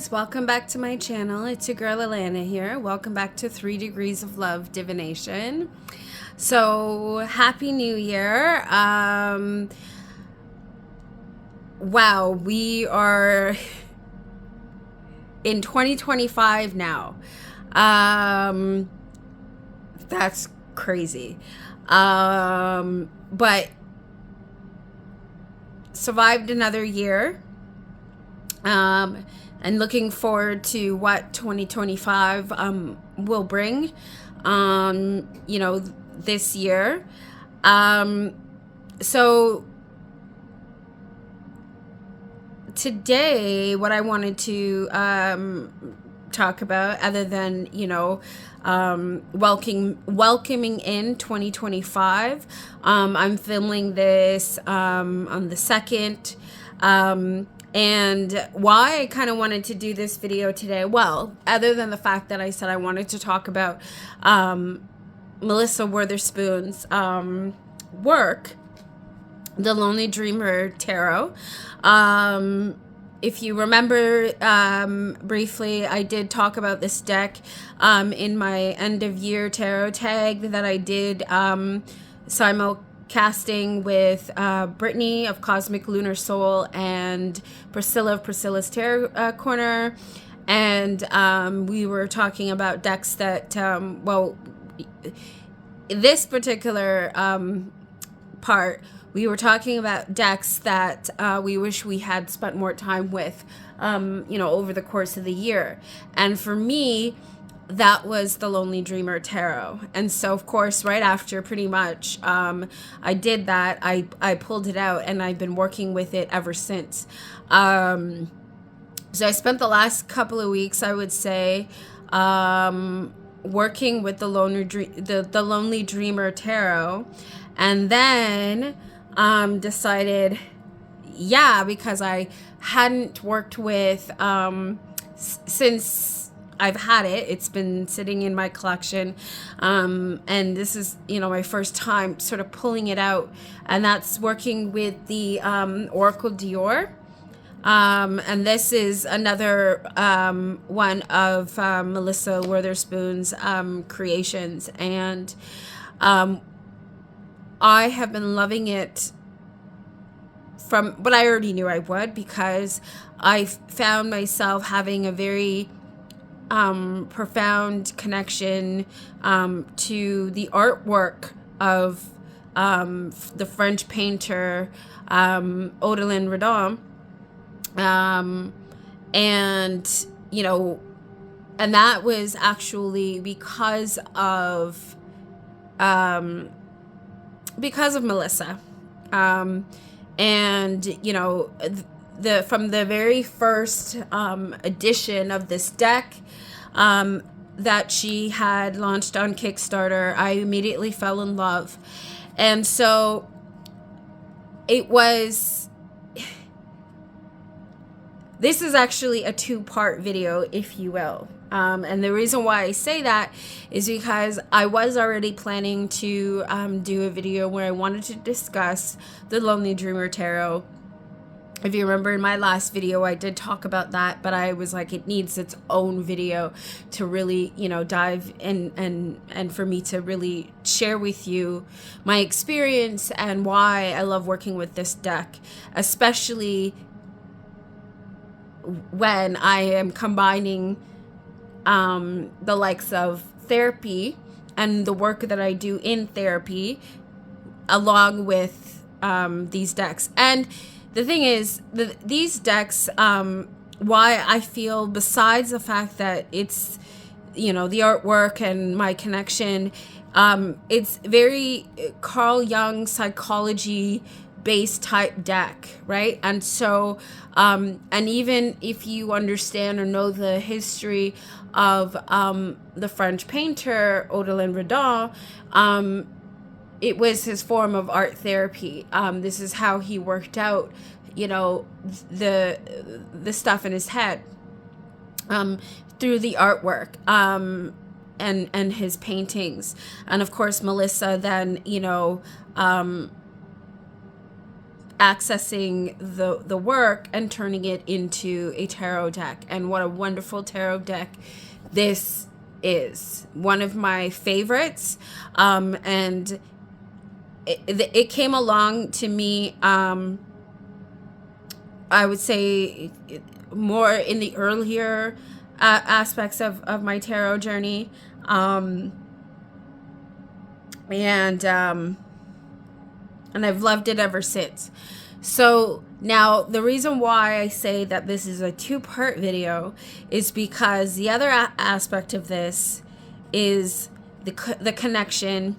guys, welcome back to my channel. It's your girl Alana here. Welcome back to 3 Degrees of Love Divination. So happy new year. Wow, we are in 2025 now. That's crazy. But survived another year. And looking forward to what 2025 will bring, this year. So today, what I wanted to talk about, other than welcoming in 2025, I'm filming this on the 2nd. And why I kind of wanted to do this video today, well, other than the fact that I said I wanted to talk about Melissa Witherspoon's work, The Lonely Dreamer Tarot. If you remember briefly, I did talk about this deck in my end of year tarot tag that I did simulcasting with Brittany of Cosmic Lunar Soul and Priscilla of Priscilla's Tarot Corner. And we were talking about decks that, this particular part, we were talking about decks that we wish we had spent more time with, over the course of the year. And for me, that was the Lonely Dreamer Tarot. And so, of course, right after pretty much I did that, I pulled it out and I've been working with it ever since. So I spent the last couple of weeks, I would say, working with the Lonely Dreamer Tarot. And then decided, because I hadn't worked with since I've had it. It's been sitting in my collection, and this is my first time sort of pulling it out, and that's working with the Oracle Dior, and this is another one of Melissa Witherspoon's creations, and I have been loving it from what I already knew I would, because I found myself having a very profound connection to the artwork of the French painter Hotline Redon, and that was actually because of Melissa, from the very first edition of this deck that she had launched on Kickstarter, I immediately fell in love. And so this is actually a 2-part video, if you will. And the reason why I say that is because I was already planning to do a video where I wanted to discuss the Lonely Dreamer Tarot. If you remember in my last video, I did talk about that, but I was like, it needs its own video to really, dive in and for me to really share with you my experience and why I love working with this deck, especially when I am combining the likes of therapy and the work that I do in therapy along with these decks. And the thing is, these decks, why I feel, besides the fact that it's, the artwork and my connection, it's very Carl Jung psychology based type deck, right? And so, and even if you understand or know the history of the French painter Hotline Redon, it was his form of art therapy. This is how he worked out, the stuff in his head, through the artwork, and his paintings. And of course, Melissa then, accessing the work and turning it into a tarot deck. And what a wonderful tarot deck this is. One of my favorites. And it came along to me, I would say, more in the earlier aspects of my tarot journey. And I've loved it ever since. So now the reason why I say that this is a 2-part video is because the other aspect of this is the connection,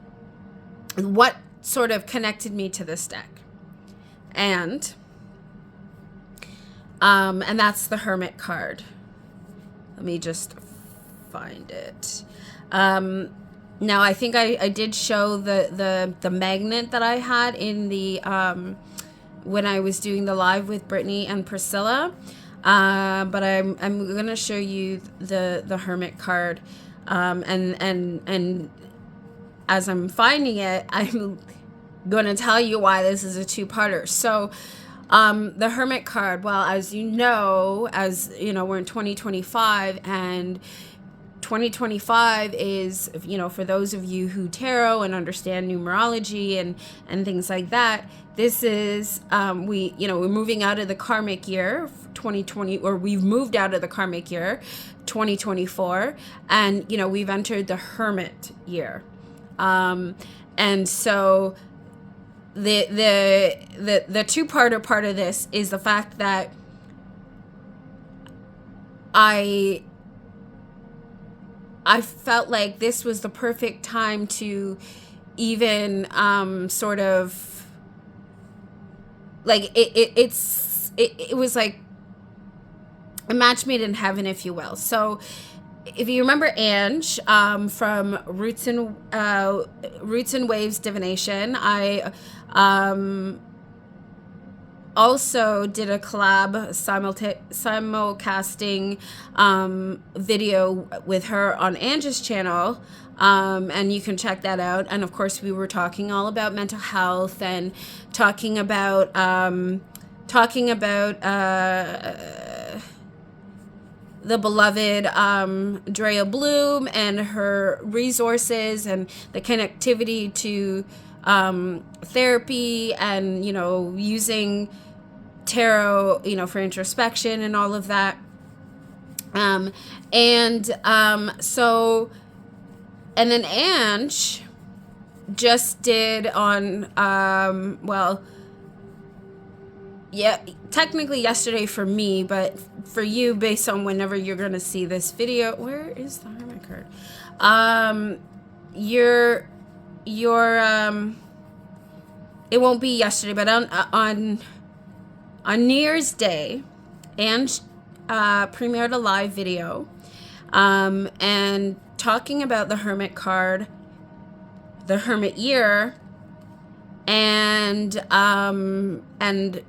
what sort of connected me to this deck. And that's the Hermit card. Let me just find it. Now I think I did show the magnet that I had in the when I was doing the live with Brittany and Priscilla, but I'm gonna show you the Hermit card, and as I'm finding it, I'm gonna tell you why this is a 2-parter. So the Hermit card, well, as you know, we're in 2025, and 2025 is, for those of you who tarot and understand numerology and things like that, this is, we're moving out of the karmic year 2020, or we've moved out of the karmic year 2024, and, we've entered the Hermit year. And so the 2-parter part of this is the fact that I felt like this was the perfect time to even sort of like it was like a match made in heaven, if you will. So if you remember Ange from Roots and Waves Divination, I also did a collab simulcasting video with her on Ange's channel, and you can check that out. And of course, we were talking all about mental health and talking about the beloved Drea Bloom and her resources and the connectivity to therapy and, using tarot, for introspection and all of that. So, and then Ange just did on, technically yesterday for me, but for you, based on whenever you're going to see this video, where is the Hermit card? It won't be yesterday, but on New Year's Day, Ange premiered a live video, and talking about the Hermit card, the Hermit year, and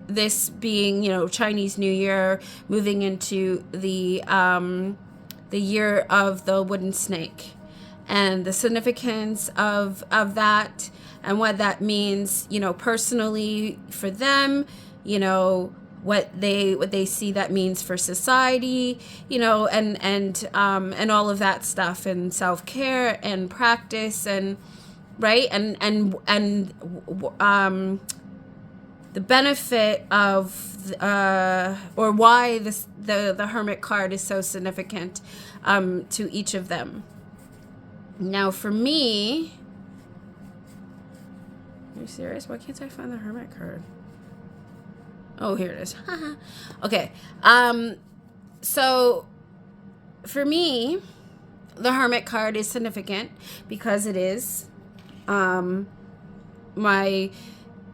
this being, Chinese New Year, moving into the year of the wooden snake, and the significance of that, and what that means, personally for them, what they see that means for society, and all of that stuff, and self-care and practice, and right, and the benefit of or why the Hermit card is so significant to each of them. Now for me, are you serious? Why can't I find the Hermit card? Oh, here it is. Okay. So for me, the Hermit card is significant because it is my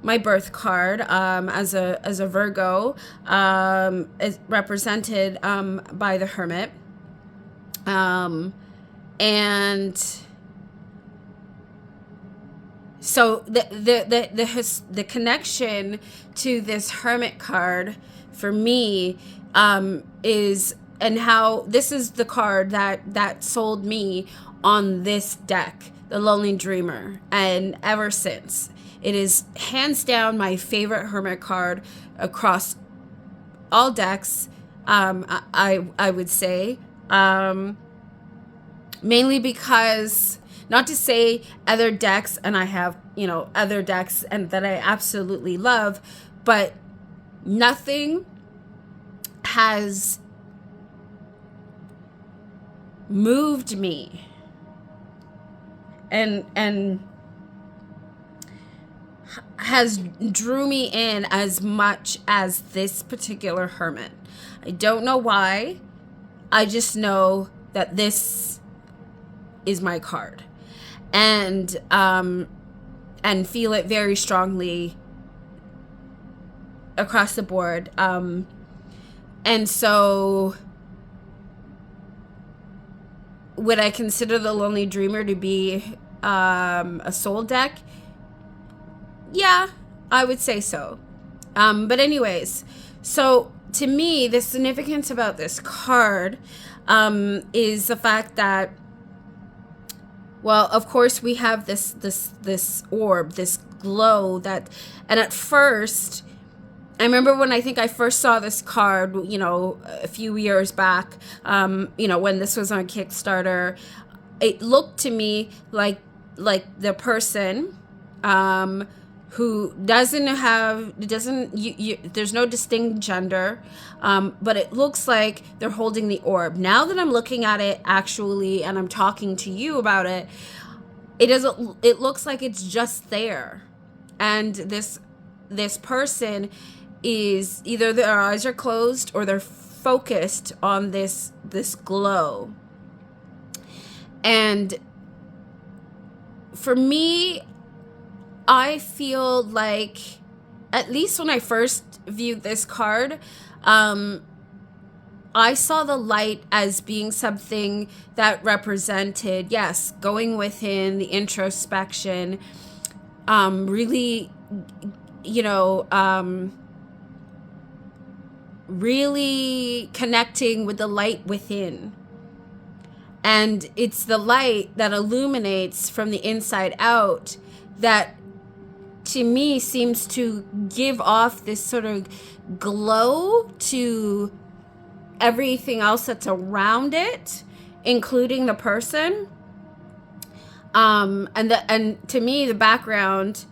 birth card, as a Virgo, is represented by the Hermit, and so the connection to this Hermit card for me is, and how this is the card that sold me on this deck, the Lonely Dreamer, and ever since, It is hands down my favorite Hermit card across all decks. I would say, mainly because, not to say other decks, and I have, other decks and that I absolutely love, but nothing has moved me and has drew me in as much as this particular Hermit. I don't know why. I just know that this is my card, and feel it very strongly across the board. And so, would I consider the Lonely Dreamer to be a soul deck? Yeah, I would say so. But anyways, so to me, the significance about this card is the fact that, well, of course, we have this orb, this glow that, and at first, I remember when I first saw this card, a few years back, when this was on Kickstarter, it looked to me like the person who there's no distinct gender, but it looks like they're holding the orb. Now that I'm looking at it actually, and I'm talking to you about it, it looks like it's just there. And this person is either their eyes are closed or they're focused on this glow. And for me, I feel like, at least when I first viewed this card, I saw the light as being something that represented, yes, going within, the introspection, really, really connecting with the light within. And it's the light that illuminates from the inside out that, to me, seems to give off this sort of glow to everything else that's around it, including the person. And to me, the background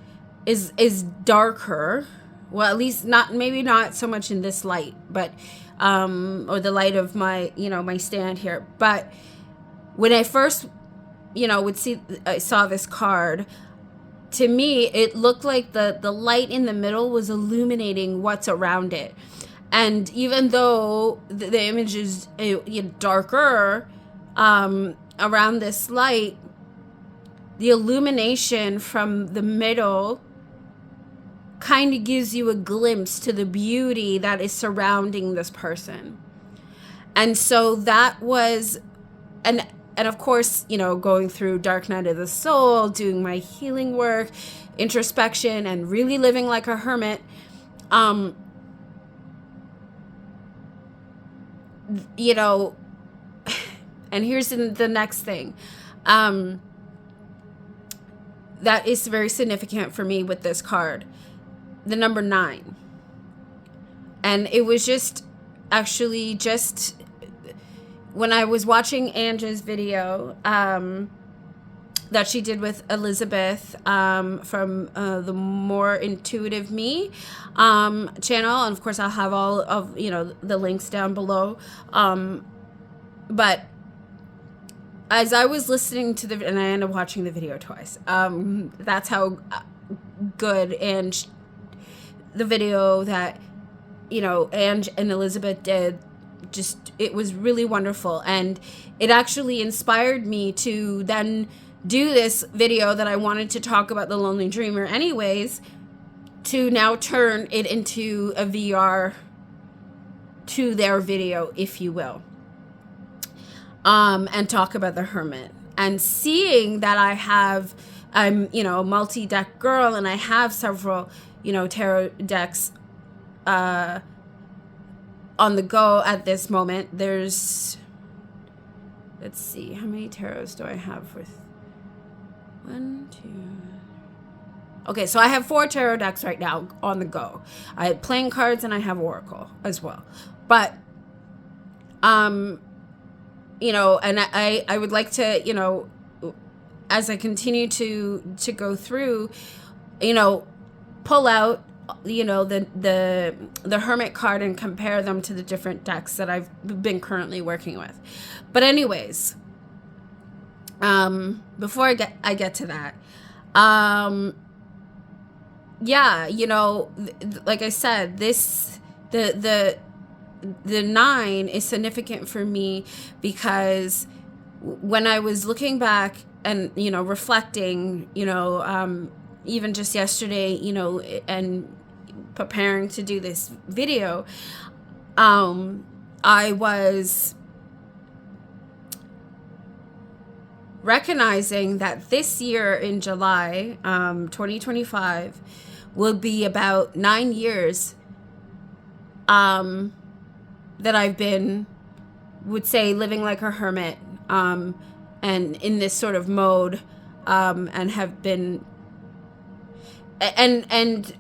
is darker. Well, at least maybe not so much in this light, but or the light of my my stand here. But when I first I saw this card, to me it looked like the light in the middle was illuminating what's around it. And even though the image is darker around this light, the illumination from the middle kind of gives you a glimpse to the beauty that is surrounding this person. And so that was, and of course, going through Dark Night of the Soul, doing my healing work, introspection, and really living like a hermit, and here's the next thing that is very significant for me with this card, the number 9. And it was just when I was watching Angie's video that she did with Elizabeth from the More Intuitive Me channel, and of course I'll have all of the links down below, but as I was listening to and I ended up watching the video twice, that's how good and the video that Ange and Elizabeth did, just, it was really wonderful. And it actually inspired me to then do this video that I wanted to talk about the Lonely Dreamer anyways, to now turn it into a VR to their video, if you will, and talk about the Hermit. And seeing that I'm a multi-deck girl, and I have several tarot decks on the go at this moment. Let's see, how many tarots do I have with 1, 2, Okay, so I have 4 tarot decks right now on the go. I have playing cards and I have Oracle as well. But, you know, and I would like to, you know, as I continue to go through, you know, pull out, you know, the Hermit card and compare them to the different decks that I've been currently working with. But anyways, before I get to that, yeah, you know, like I said, the 9 is significant for me because when I was looking back and, you know, reflecting, you know, even just yesterday, you know, and preparing to do this video, I was recognizing that this year in July, 2025, will be about 9 years that I've been, would say, living like a hermit, and in this sort of mode, and have been, and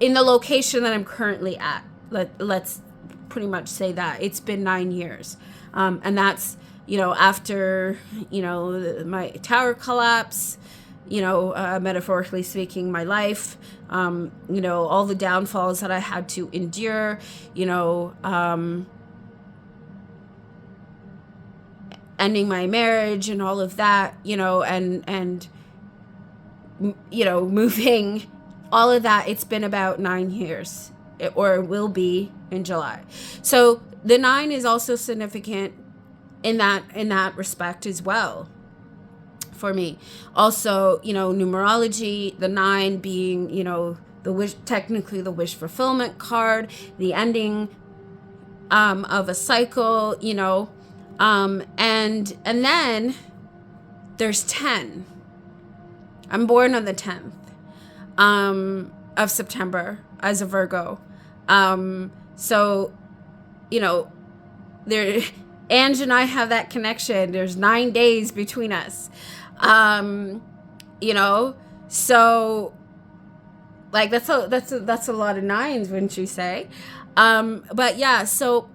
in the location that I'm currently at. Let's pretty much say that it's been 9 years, and that's, you know, after, you know, my tower collapse, you know, metaphorically speaking, my life, you know, all the downfalls that I had to endure, you know, ending my marriage and all of that, you know, and you know, moving, all of that. It's been about 9 years, or it will be in July. So the 9 is also significant in that respect as well for me. Also, you know, numerology, the 9 being, you know, the wish, technically the wish fulfillment card, the ending of a cycle, you know, and then there's 10. I'm born on the 10th of September as a Virgo. So, you know, there, Ange and I have that connection. There's 9 days between us. You know, so like that's a lot of 9s, wouldn't you say? But yeah, so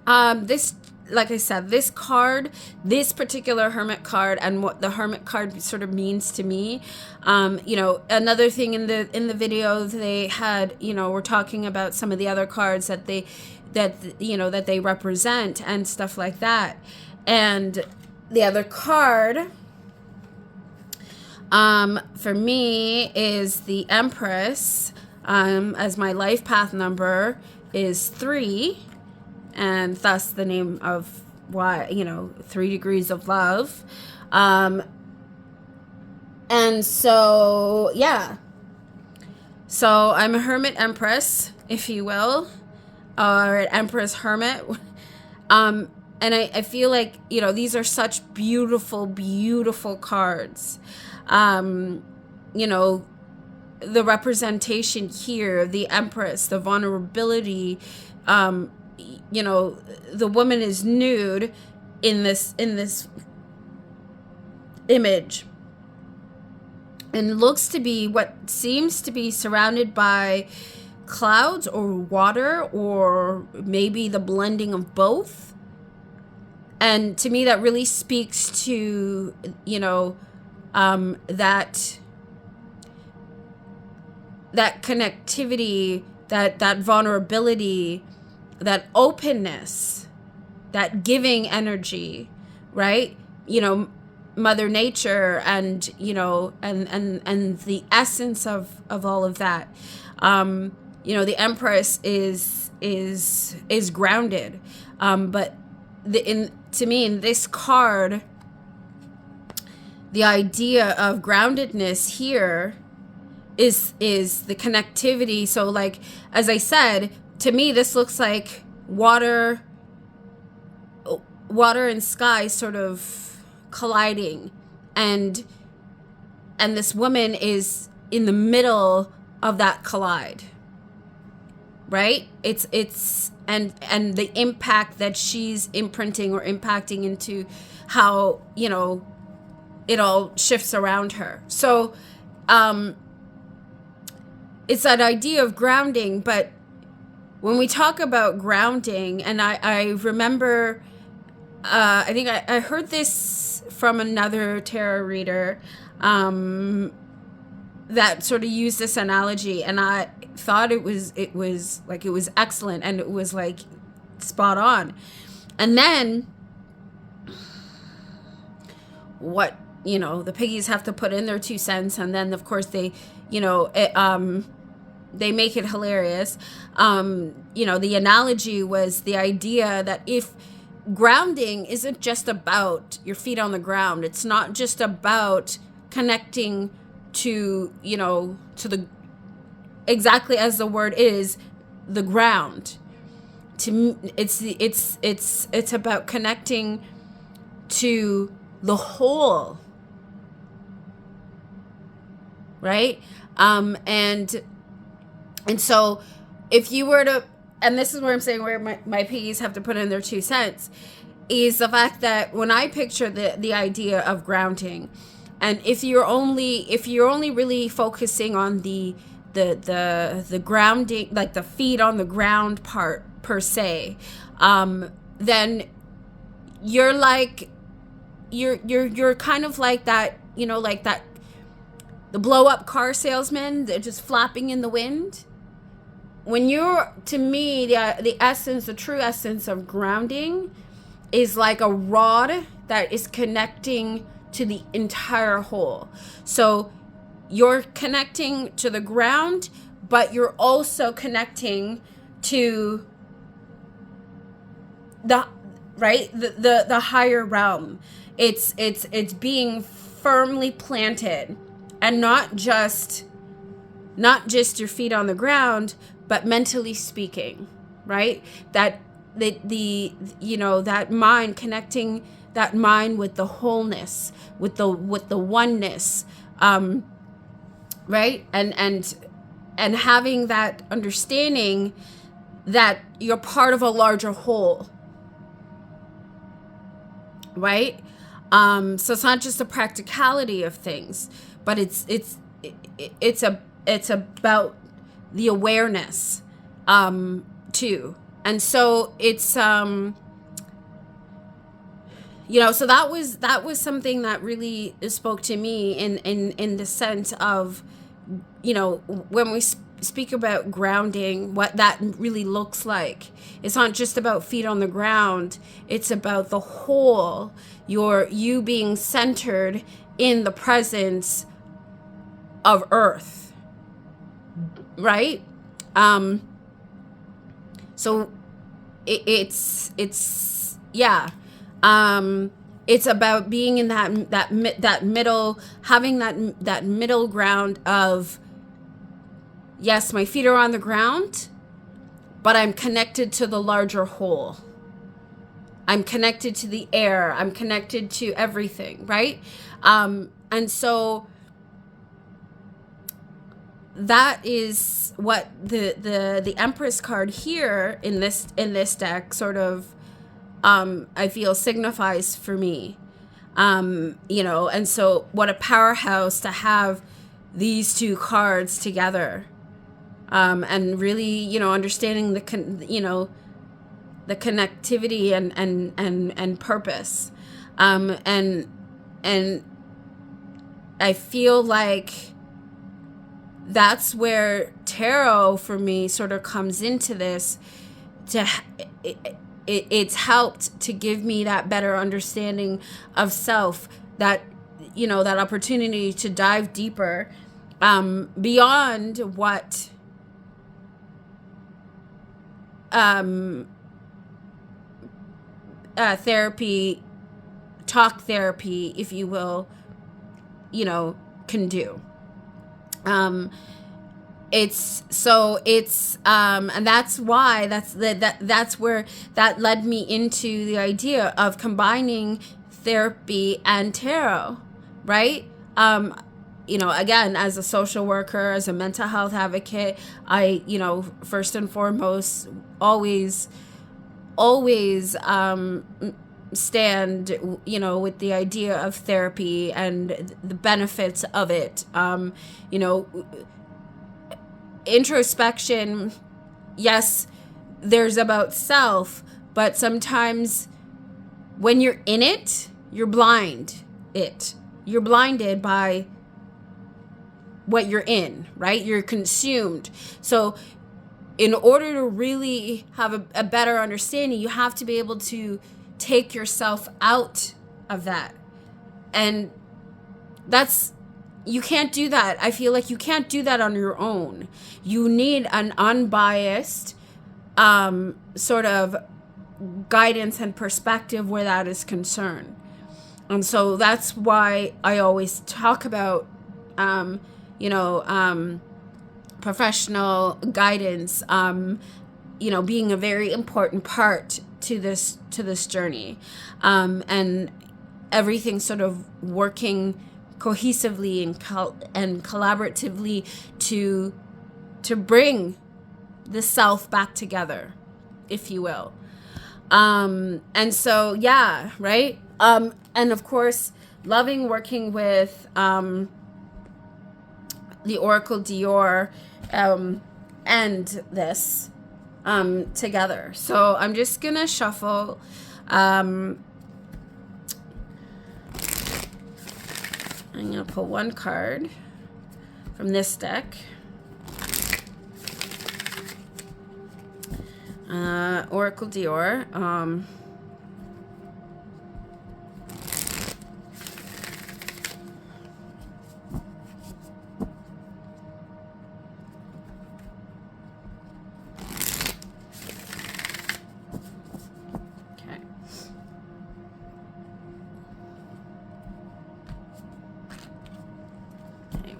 this, like I said, this card, this particular Hermit card, and what the Hermit card sort of means to me, you know, another thing in the video they had, you know, we're talking about some of the other cards that you know, that they represent and stuff like that. And the other card for me is the Empress, as my life path number is 3, and thus the name of why, you know, 3 degrees of love. And so, yeah. So I'm a Hermit Empress, if you will, or an Empress Hermit. And I feel like, you know, these are such beautiful, beautiful cards. You know, the representation here, the Empress, the vulnerability, you know, the woman is nude in this image, and looks to be what seems to be surrounded by clouds or water, or maybe the blending of both. And to me, that really speaks to, you know, that connectivity, that vulnerability, that openness, that giving energy, right? You know, Mother Nature, and, you know, and the essence of all of that. You know, the Empress is grounded, but to me, in this card, the idea of groundedness here is the connectivity. So, like, as I said, to me, this looks like water and sky sort of colliding, and this woman is in the middle of that collide, right? It's and the impact that she's imprinting or impacting into how, you know, it all shifts around her. So it's that idea of grounding. But when we talk about grounding, and I remember, I think I heard this from another tarot reader, that sort of used this analogy, and I thought it was excellent, and it was like spot on. And then what, the piggies have to put in their 2 cents, and then of course they, they make it hilarious. The analogy was the idea that if grounding isn't just about your feet on the ground, it's not just about connecting to, to the, exactly as the word is, the ground. To me, it's about connecting to the whole, right? And so if you were to, and this is where I'm saying where my piggies have to put in their 2 cents, is the fact that when I picture the idea of grounding, and if you're only really focusing on the grounding, like the feet on the ground part per se, then you're like, you're kind of like that, like that, the blow up car salesman, they're just flapping in the wind. When you're, to me, the true essence of grounding is like a rod that is connecting to the entire whole. So you're connecting to the ground, but you're also connecting to the higher realm. It's being firmly planted, and not just your feet on the ground, but mentally speaking, right? That that mind, connecting that mind with the wholeness, with the oneness, right? And having that understanding that you're part of a larger whole, right? So it's not just the practicality of things, but it's about the awareness, too. And so it's, so that was something that really spoke to me in the sense of, when we speak about grounding, what that really looks like. It's not just about feet on the ground. It's about the whole, you being centered in the presence of Earth, right? So it's about being in that middle, having that middle ground of, yes, my feet are on the ground, but I'm connected to the larger whole. I'm connected to the air. I'm connected to everything, right? And so that is what the Empress card here in this deck sort of, I feel signifies for me. And so what a powerhouse to have these 2 cards together, and really, understanding the connectivity and purpose, and I feel like that's where tarot for me sort of comes into this. It's helped to give me that better understanding of self, that that opportunity to dive deeper, beyond what talk therapy, if you will, can do. And that's why that's where that led me into the idea of combining therapy and tarot, right? Again, as a social worker, as a mental health advocate, I, first and foremost, always stand, with the idea of therapy and the benefits of it. Introspection, yes, there's about self, but sometimes when you're in it, you're you're blinded by what you're in, right? You're consumed. So in order to really have a better understanding, you have to be able to take yourself out of that. And you can't do that. I feel like you can't do that on your own. You need an unbiased sort of guidance and perspective where that is concerned. And so that's why I always talk about, professional guidance, being a very important part to this journey, and everything sort of working cohesively and collaboratively to bring the self back together, if you will. And so, yeah, right. And of course, loving working with the Oracle Dior and this together. So I'm just gonna shuffle. I'm gonna pull one card from this deck. Oracle Dior.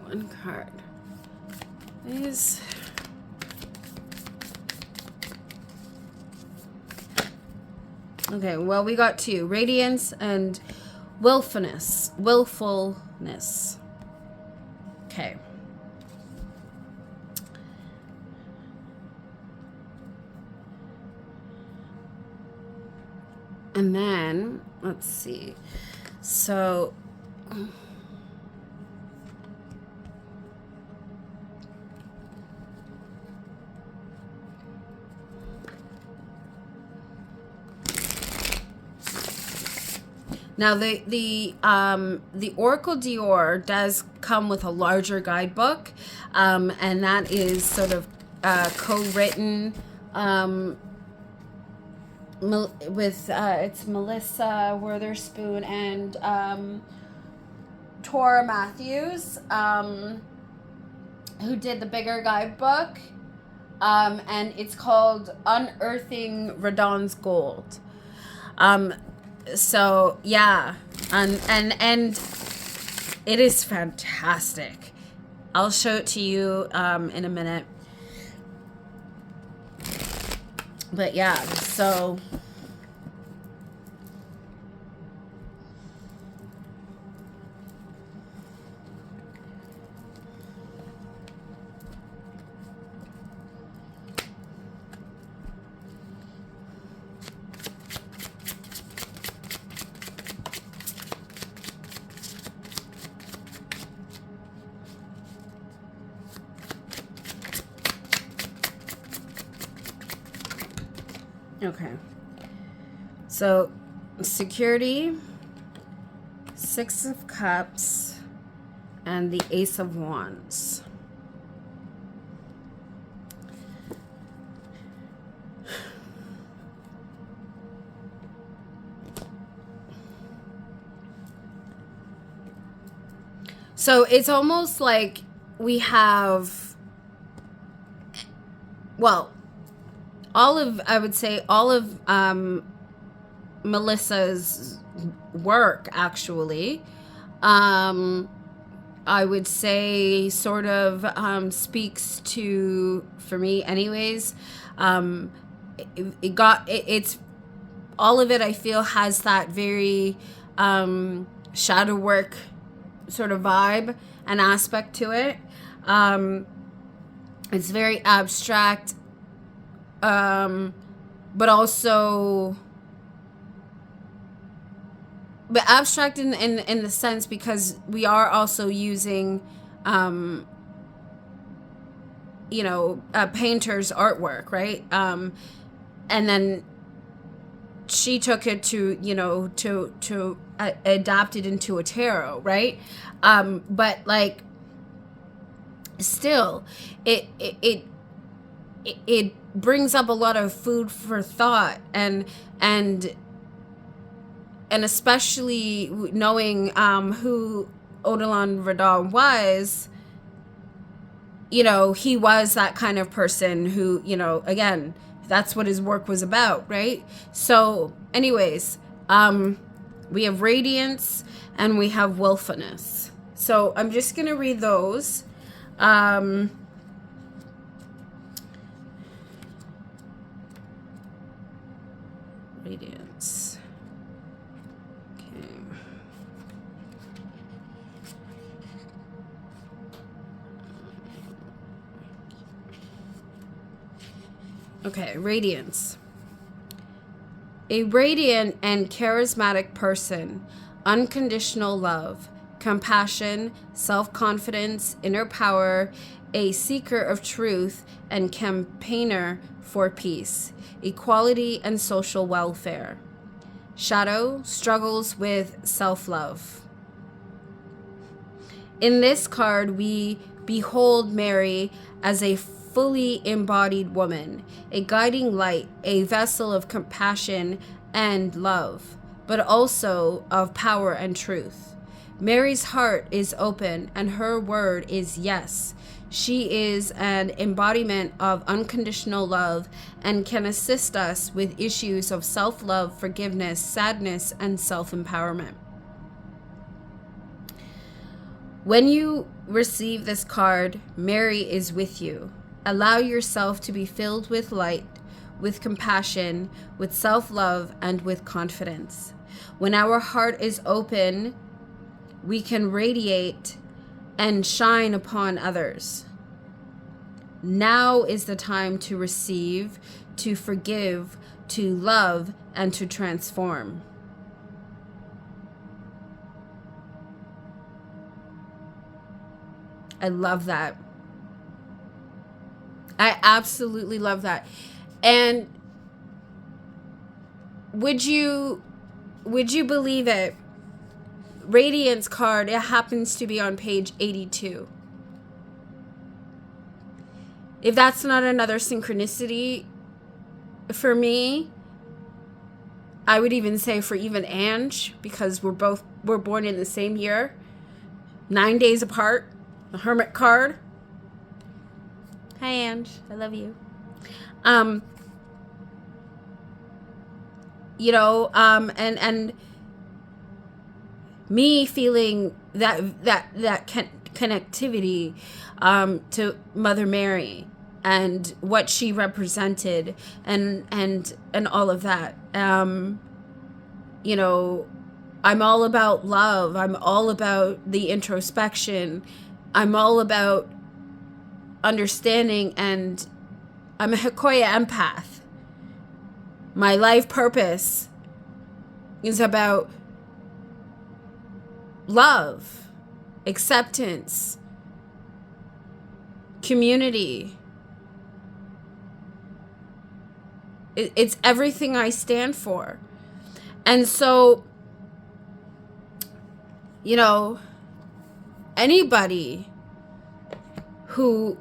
One card. These. Okay, well, we got two. Radiance and willfulness. Okay. And then, let's see. So... Now, the Oracle Dior does come with a larger guidebook, and that is sort of co-written with it's Melissa Witherspoon and Tora Matthews, who did the bigger guidebook, and it's called Unearthing Radon's Gold. So yeah, and it is fantastic. I'll show it to you in a minute. But yeah, so okay. So, security, Six of Cups, and the Ace of Wands. So, it's almost like we have, well, I would say all of Melissa's work, actually, I would say sort of speaks to, for me anyways, it's all of it, I feel, has that very shadow work sort of vibe and aspect to it. It's very abstract, but also but abstract in the sense because we are also using a painter's artwork, right? And then she took it to adapt it into a tarot, right? But like still it brings up a lot of food for thought, and especially knowing who Odilon Rodin was. He was that kind of person who, again, that's what his work was about, right? So anyways, we have radiance and we have willfulness. So I'm just going to read those. Radiance. Okay, radiance. A radiant and charismatic person, unconditional love, compassion, self-confidence, inner power, a seeker of truth, and campaigner for peace, equality, and social welfare. Shadow struggles with self-love. In this card, we behold Mary as a fully embodied woman, a guiding light, a vessel of compassion and love, but also of power and truth. Mary's heart is open and her word is yes. She is an embodiment of unconditional love and can assist us with issues of self-love, forgiveness, sadness, and self-empowerment. When you receive this card, Mary is with you. Allow yourself to be filled with light, with compassion, with self-love, and with confidence. When our heart is open, we can radiate and shine upon others. Now is the time to receive, to forgive, to love, and to transform. I love that. I absolutely love that. And would you believe it? Radiance card, it happens to be on page 82. If that's not another synchronicity for me, I would even say for even Ange, because we're born in the same year, 9 days apart. The Hermit card. Hi, Ange. I love you. And me feeling that connectivity to Mother Mary and what she represented and all of that. I'm all about love. I'm all about the introspection. I'm all about understanding, and I'm a Hikoya empath. My life purpose is about love, acceptance, community. It's everything I stand for. And so, anybody who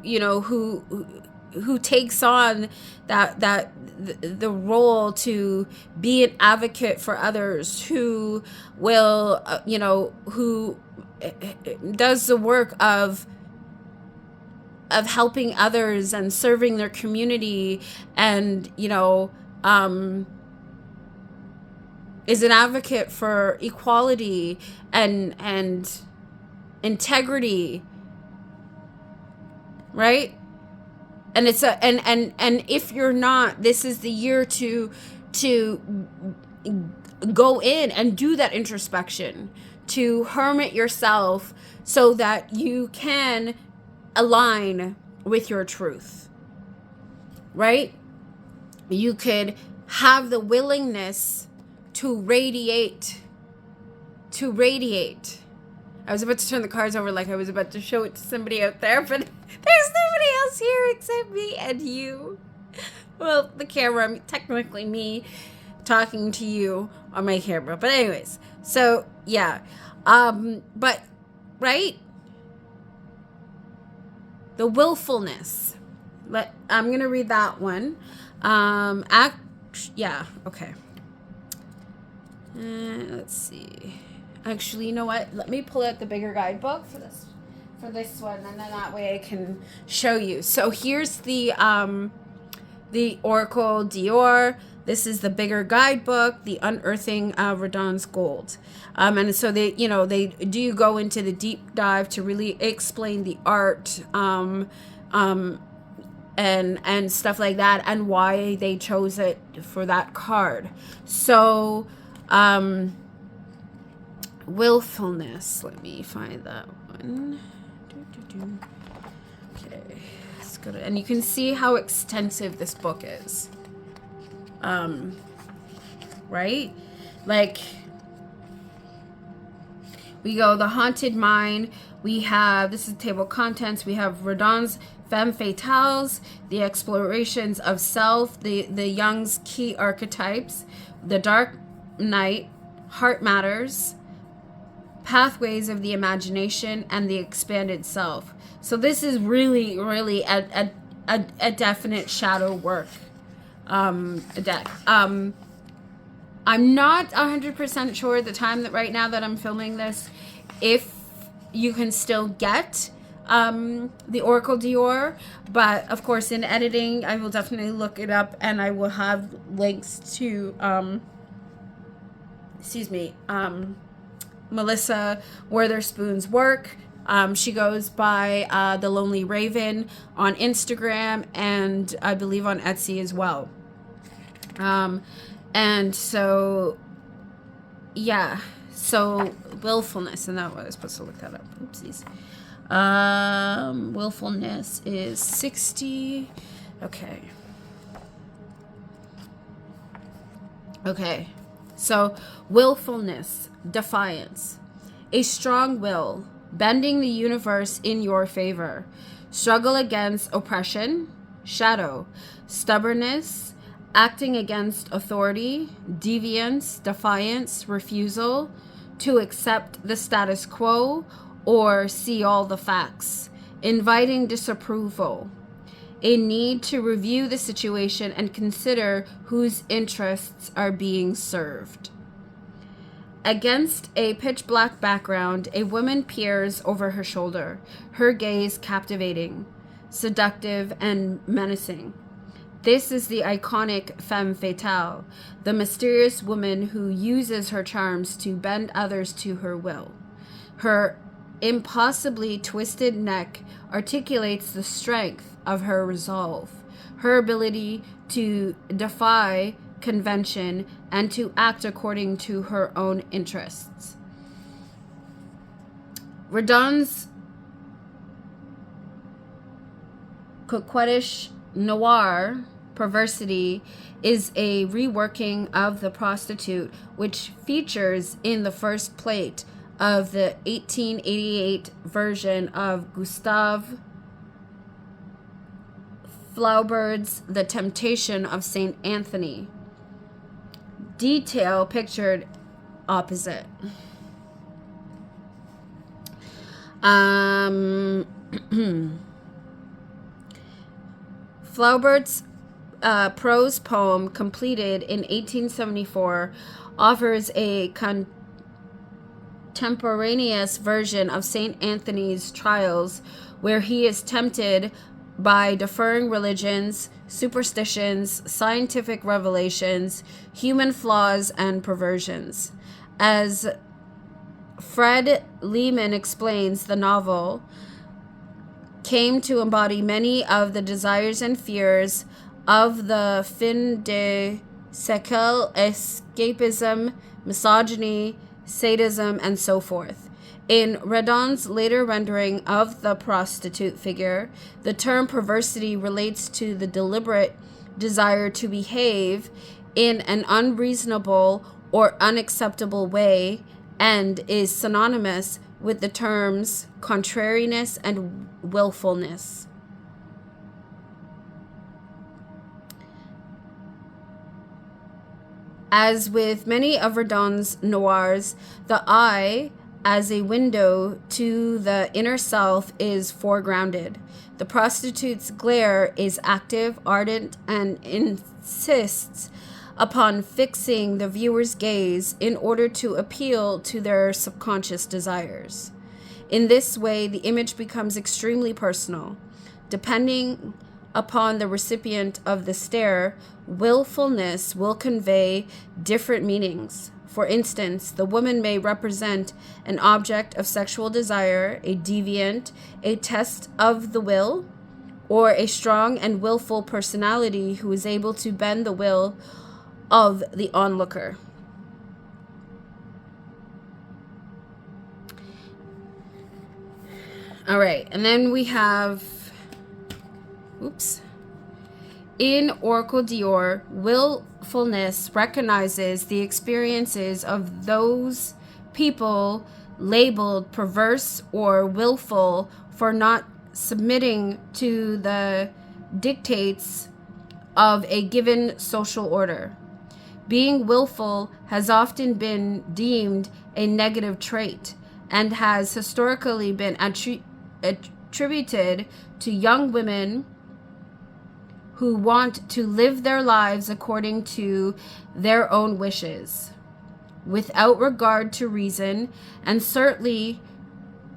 takes on the role to be an advocate for others, who will who does the work of helping others and serving their community, and is an advocate for equality and integrity, right? And it's and if you're not, this is the year to go in and do that introspection, to hermit yourself so that you can align with your truth, right? You could have the willingness to radiate to radiate. I was about to turn the cards over like I was about to show it to somebody out there, but there's nobody else here except me and you. Well, the camera, technically me talking to you on my camera. But anyways, so yeah. But, right? The willfulness. I'm going to read that one. Yeah, okay. Let's see. Actually, you know what? Let me pull out the bigger guidebook for this one, and then that way I can show you. So here's the Oracle Dior. This is the bigger guidebook, the Unearthing Redon's Gold. And so they do go into the deep dive to really explain the art, and stuff like that, and why they chose it for that card. So, willfulness. Let me find that one. Okay, let's go to, and you can see how extensive this book is. Right? Like, we go the Haunted Mind. We have, this is table of contents. We have Redon's Femme Fatales, the explorations of self, the Jung's key archetypes, the Dark Night, Heart Matters, Pathways of the Imagination, and the Expanded Self. So this is really, really a definite shadow work deck. I'm not 100% sure at the time that right now that I'm filming this if you can still get the Oracle Dior, but of course in editing I will definitely look it up, and I will have links to Melissa Witherspoon's work. She goes by The Lonely Raven on Instagram, and I believe on Etsy as well. And so, yeah, so willfulness, and that was I was supposed to look that up. Oopsies. Willfulness is 60. Okay. Okay. So, willfulness, defiance, a strong will, bending the universe in your favor, struggle against oppression, shadow, stubbornness, acting against authority, deviance, defiance, refusal to accept the status quo or see all the facts, inviting disapproval, a need to review the situation and consider whose interests are being served. Against a pitch black background, a woman peers over her shoulder, her gaze captivating, seductive, and menacing. This is the iconic femme fatale, the mysterious woman who uses her charms to bend others to her will. Her impossibly twisted neck articulates the strength of her resolve, her ability to defy convention and to act according to her own interests. Redon's coquettish noir perversity is a reworking of The Prostitute, which features in the first plate of the 1888 version of Gustave Flaubert's The Temptation of St. Anthony. Detail pictured opposite. Flaubert's prose poem, completed in 1874, offers a contemporaneous version of St. Anthony's trials, where he is tempted by differing religions, superstitions, scientific revelations, human flaws, and perversions. As Fred Lehman explains, the novel came to embody many of the desires and fears of the fin de siècle, escapism, misogyny, sadism, and so forth. In Redon's later rendering of the prostitute figure, the term perversity relates to the deliberate desire to behave in an unreasonable or unacceptable way and is synonymous with the terms contrariness and willfulness. As with many of Verdon's noirs, the eye, as a window to the inner self, is foregrounded. The prostitute's glare is active, ardent, and insists upon fixing the viewer's gaze in order to appeal to their subconscious desires. In this way, the image becomes extremely personal. Depending upon the recipient of the stare, willfulness will convey different meanings. For instance, the woman may represent an object of sexual desire, a deviant, a test of the will, or a strong and willful personality who is able to bend the will of the onlooker. All right, and then we have, in Oracle Dior, willfulness recognizes the experiences of those people labeled perverse or willful for not submitting to the dictates of a given social order. Being willful has often been deemed a negative trait and has historically been attributed to young women who want to live their lives according to their own wishes, without regard to reason, and certainly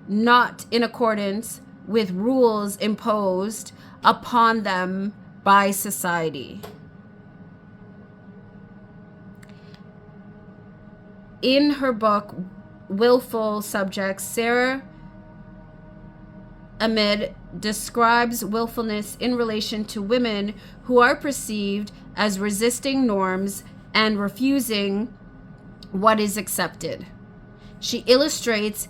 not in accordance with rules imposed upon them by society. In her book, Willful Subjects, Sarah Ahmed describes willfulness in relation to women who are perceived as resisting norms and refusing what is accepted. She illustrates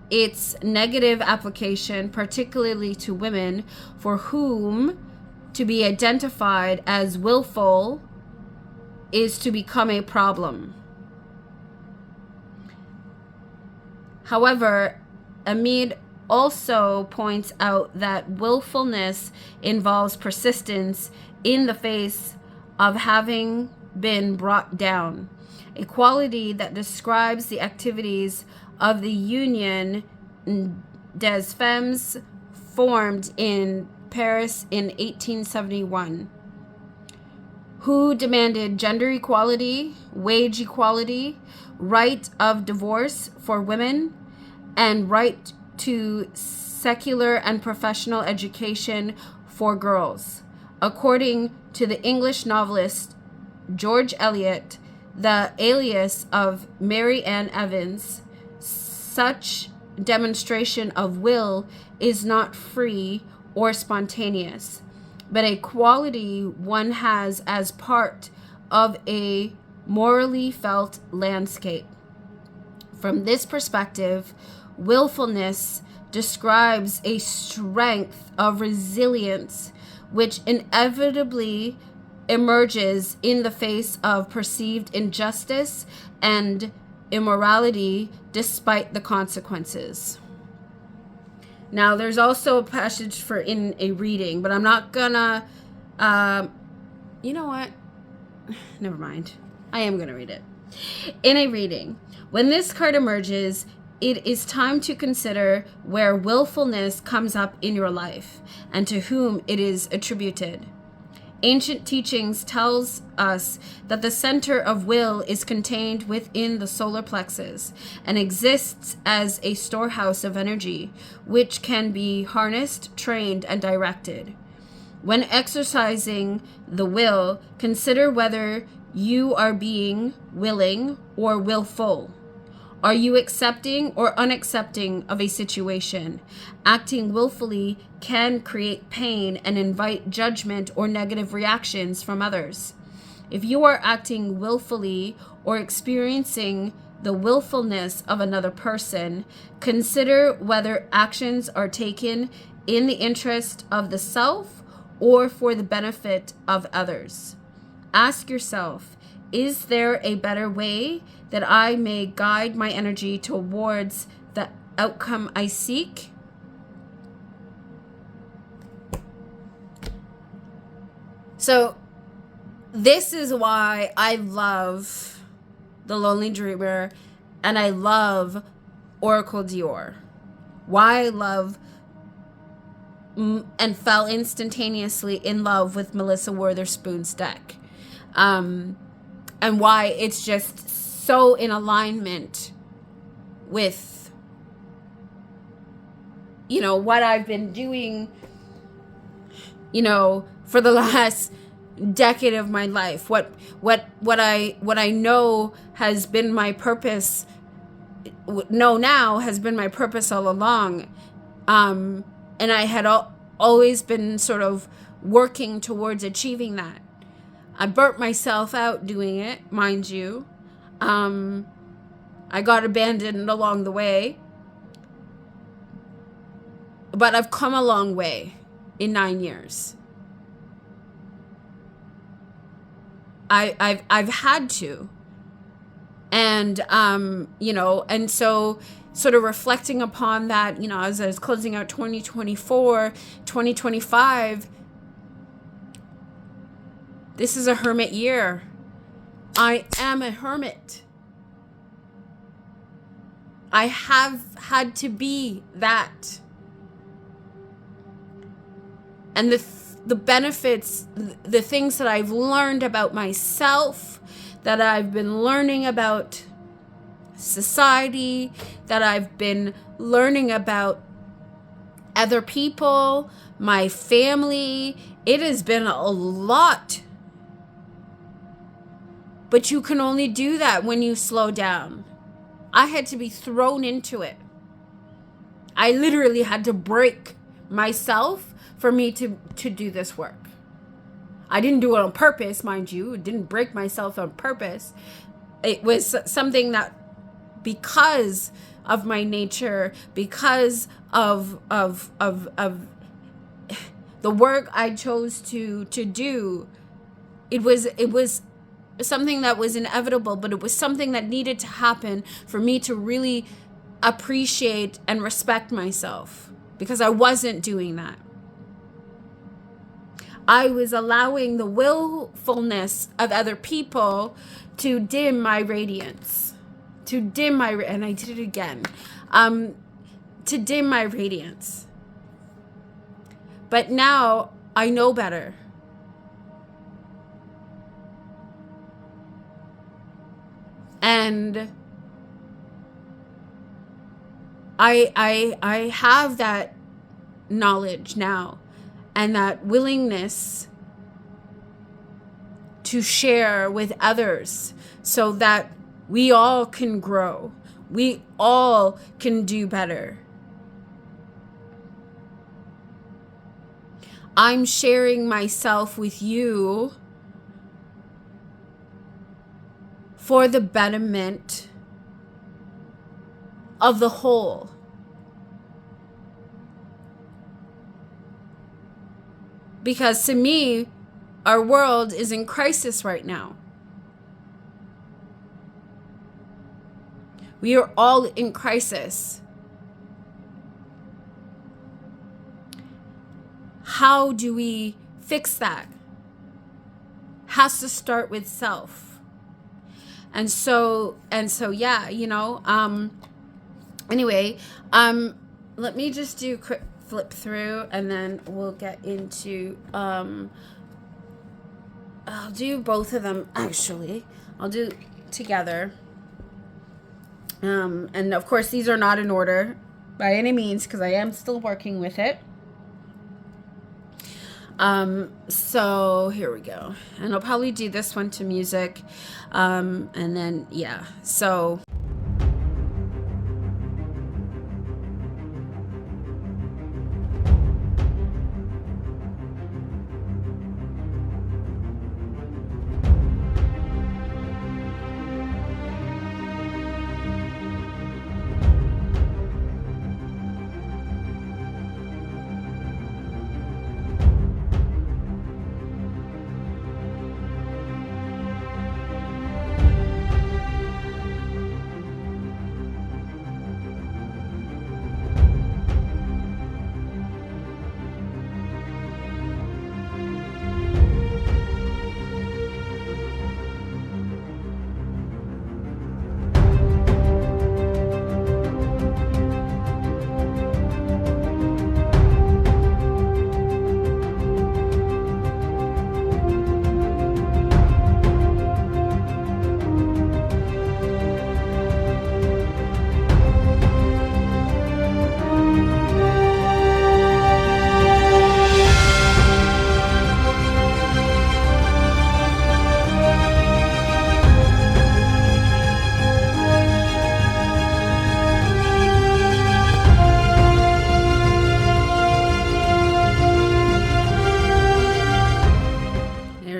its negative application, particularly to women for whom to be identified as willful is to become a problem. However, Ahmed also points out that willfulness involves persistence in the face of having been brought down, a quality that describes the activities of the Union des Femmes formed in Paris in 1871, who demanded gender equality, wage equality, right of divorce for women, and right to secular and professional education for girls. According to the English novelist George Eliot, the alias of Mary Ann Evans, such demonstration of will is not free or spontaneous, but a quality one has as part of a morally felt landscape. From this perspective, willfulness describes a strength of resilience which inevitably emerges in the face of perceived injustice and immorality despite the consequences. Now, there's also a passage for in a reading, but I'm not gonna, you know what? Never mind. I am gonna read it. In a reading, when this card emerges, it is time to consider where willfulness comes up in your life and to whom it is attributed. Ancient teachings tells us that the center of will is contained within the solar plexus and exists as a storehouse of energy, which can be harnessed, trained, and directed. When exercising the will, consider whether you are being willing or willful. Are you accepting or unaccepting of a situation? Acting willfully can create pain and invite judgment or negative reactions from others. If you are acting willfully or experiencing the willfulness of another person, consider whether actions are taken in the interest of the self or for the benefit of others. Ask yourself Is there a better way that I may guide my energy towards the outcome I seek? So this is why I love The Lonely Dreamer and I love Oracle Dior. Why I love and fell instantaneously in love with Melissa Witherspoon's deck. And why it's just so in alignment with, you know, what I've been doing, you know, for the last decade of my life. What I know has been my purpose, now has been my purpose all along. And I had always been sort of working towards achieving that. I burnt myself out doing it, mind you. I got abandoned along the way. But I've come a long way in 9 years. I've had to. And, you know, and so sort of reflecting upon that, you know, as I was closing out 2024, 2025, this is a hermit year. I am a hermit. I have had to be that. And the benefits, the things that I've learned about myself, that I've been learning about society, that I've been learning about other people, my family, it has been a lot. But you can only do that when you slow down. I had to be thrown into it. I literally had to break myself for me to do this work. I didn't do it on purpose, mind you. I didn't break myself on purpose. It was something that, because of my nature, because of the work I chose to do, it was something that was inevitable, but it was something that needed to happen for me to really appreciate and respect myself, because I wasn't doing that. I was allowing the willfulness of other people to dim my radiance, and I did it again, to dim my radiance. But now I know better. And I have that knowledge now, and that willingness to share with others so that we all can grow. We all can do better. I'm sharing myself with you for the betterment of the whole. Because to me, our world is in crisis right now. We are all in crisis. How do we fix that? Has to start with self. And so yeah, you know, anyway, let me just do quick flip through, and then we'll get into, I'll do both of them, actually. I'll do together. And of course, these are not in order by any means, because I am still working with it. So here we go. And I'll probably do this one to music. And then, yeah, so.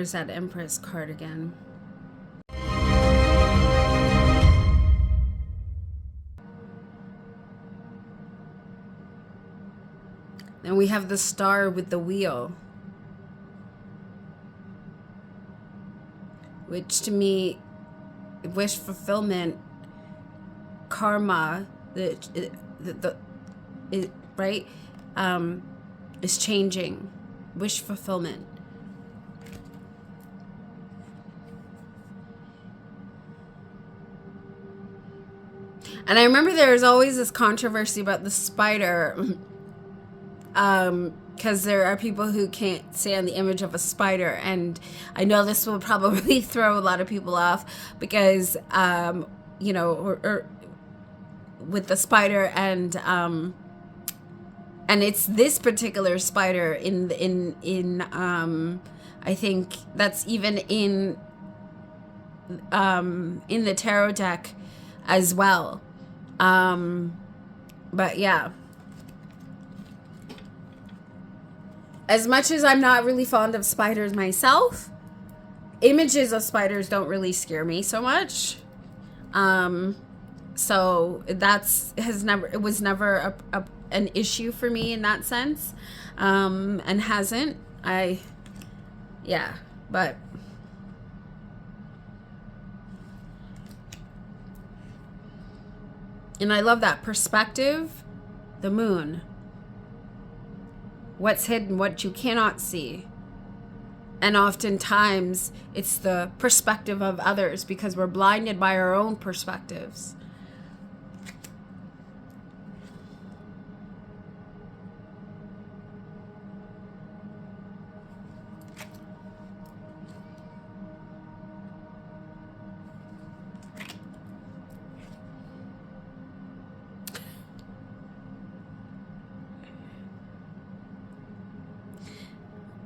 Where's that Empress card again? And we have the Star with the wheel, which to me, wish fulfillment, karma, right, is changing. Wish fulfillment. And I remember there was always this controversy about the spider, because there are people who can't stand the image of a spider, and I know this will probably throw a lot of people off because, you know, or with the spider, and it's this particular spider in I think that's even in the tarot deck as well. But yeah. As much as I'm not really fond of spiders myself, images of spiders don't really scare me so much. So it was never an issue for me in that sense, and hasn't. But and I love that perspective, the moon. What's hidden, what you cannot see. And oftentimes it's the perspective of others because we're blinded by our own perspectives.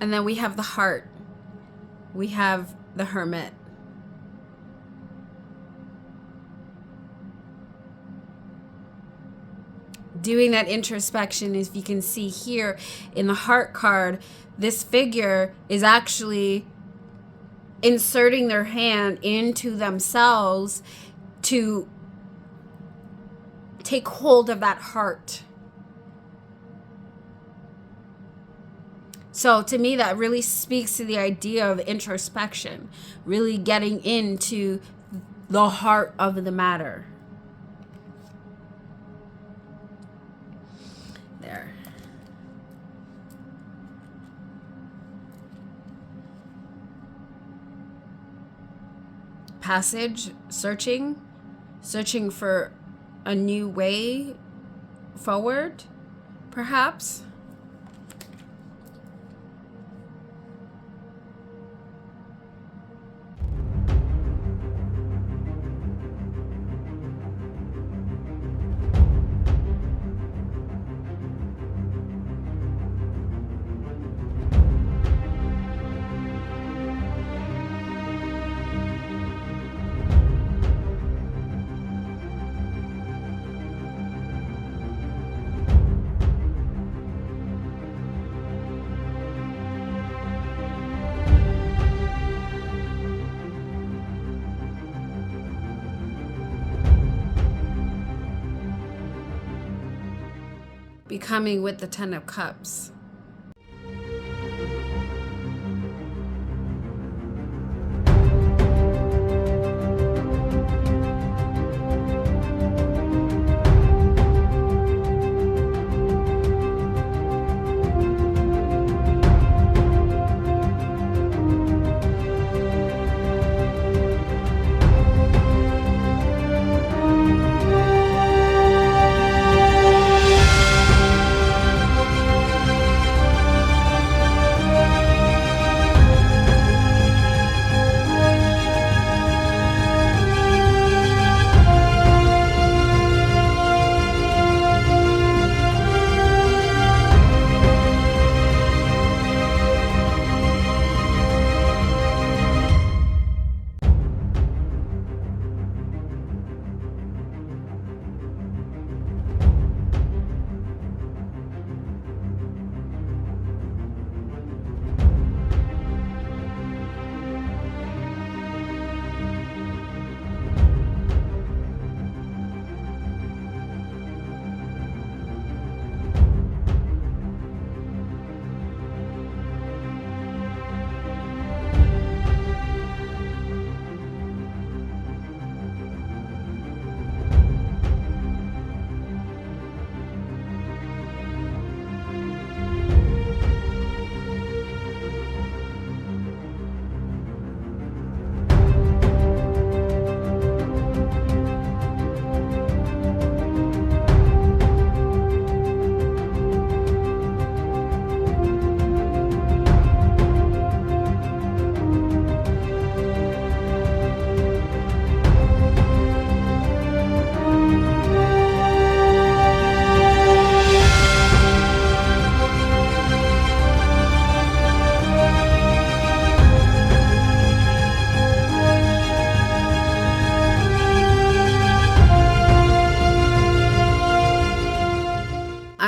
And then we have the heart. We have the Hermit. Doing that introspection, as you can see here in the heart card, this figure is actually inserting their hand into themselves to take hold of that heart. So to me, that really speaks to the idea of introspection, really getting into the heart of the matter. There. Passage, searching for a new way forward, perhaps. Becoming with the Ten of Cups.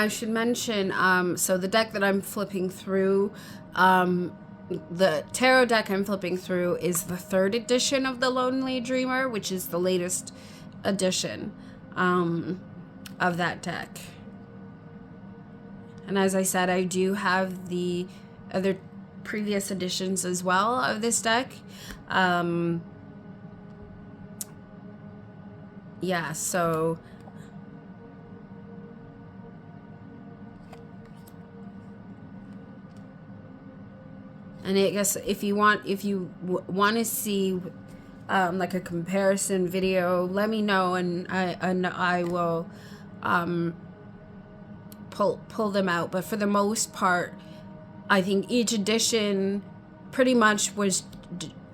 I should mention, so the deck that I'm flipping through, the tarot deck I'm flipping through is the 3rd edition of the Lonely Dreamer, which is the latest edition of that deck. And as I said, I do have the other previous editions as well of this deck. Yeah, so and I guess if you want to see like a comparison video, let me know, and I will pull them out. But for the most part, I think each edition pretty much was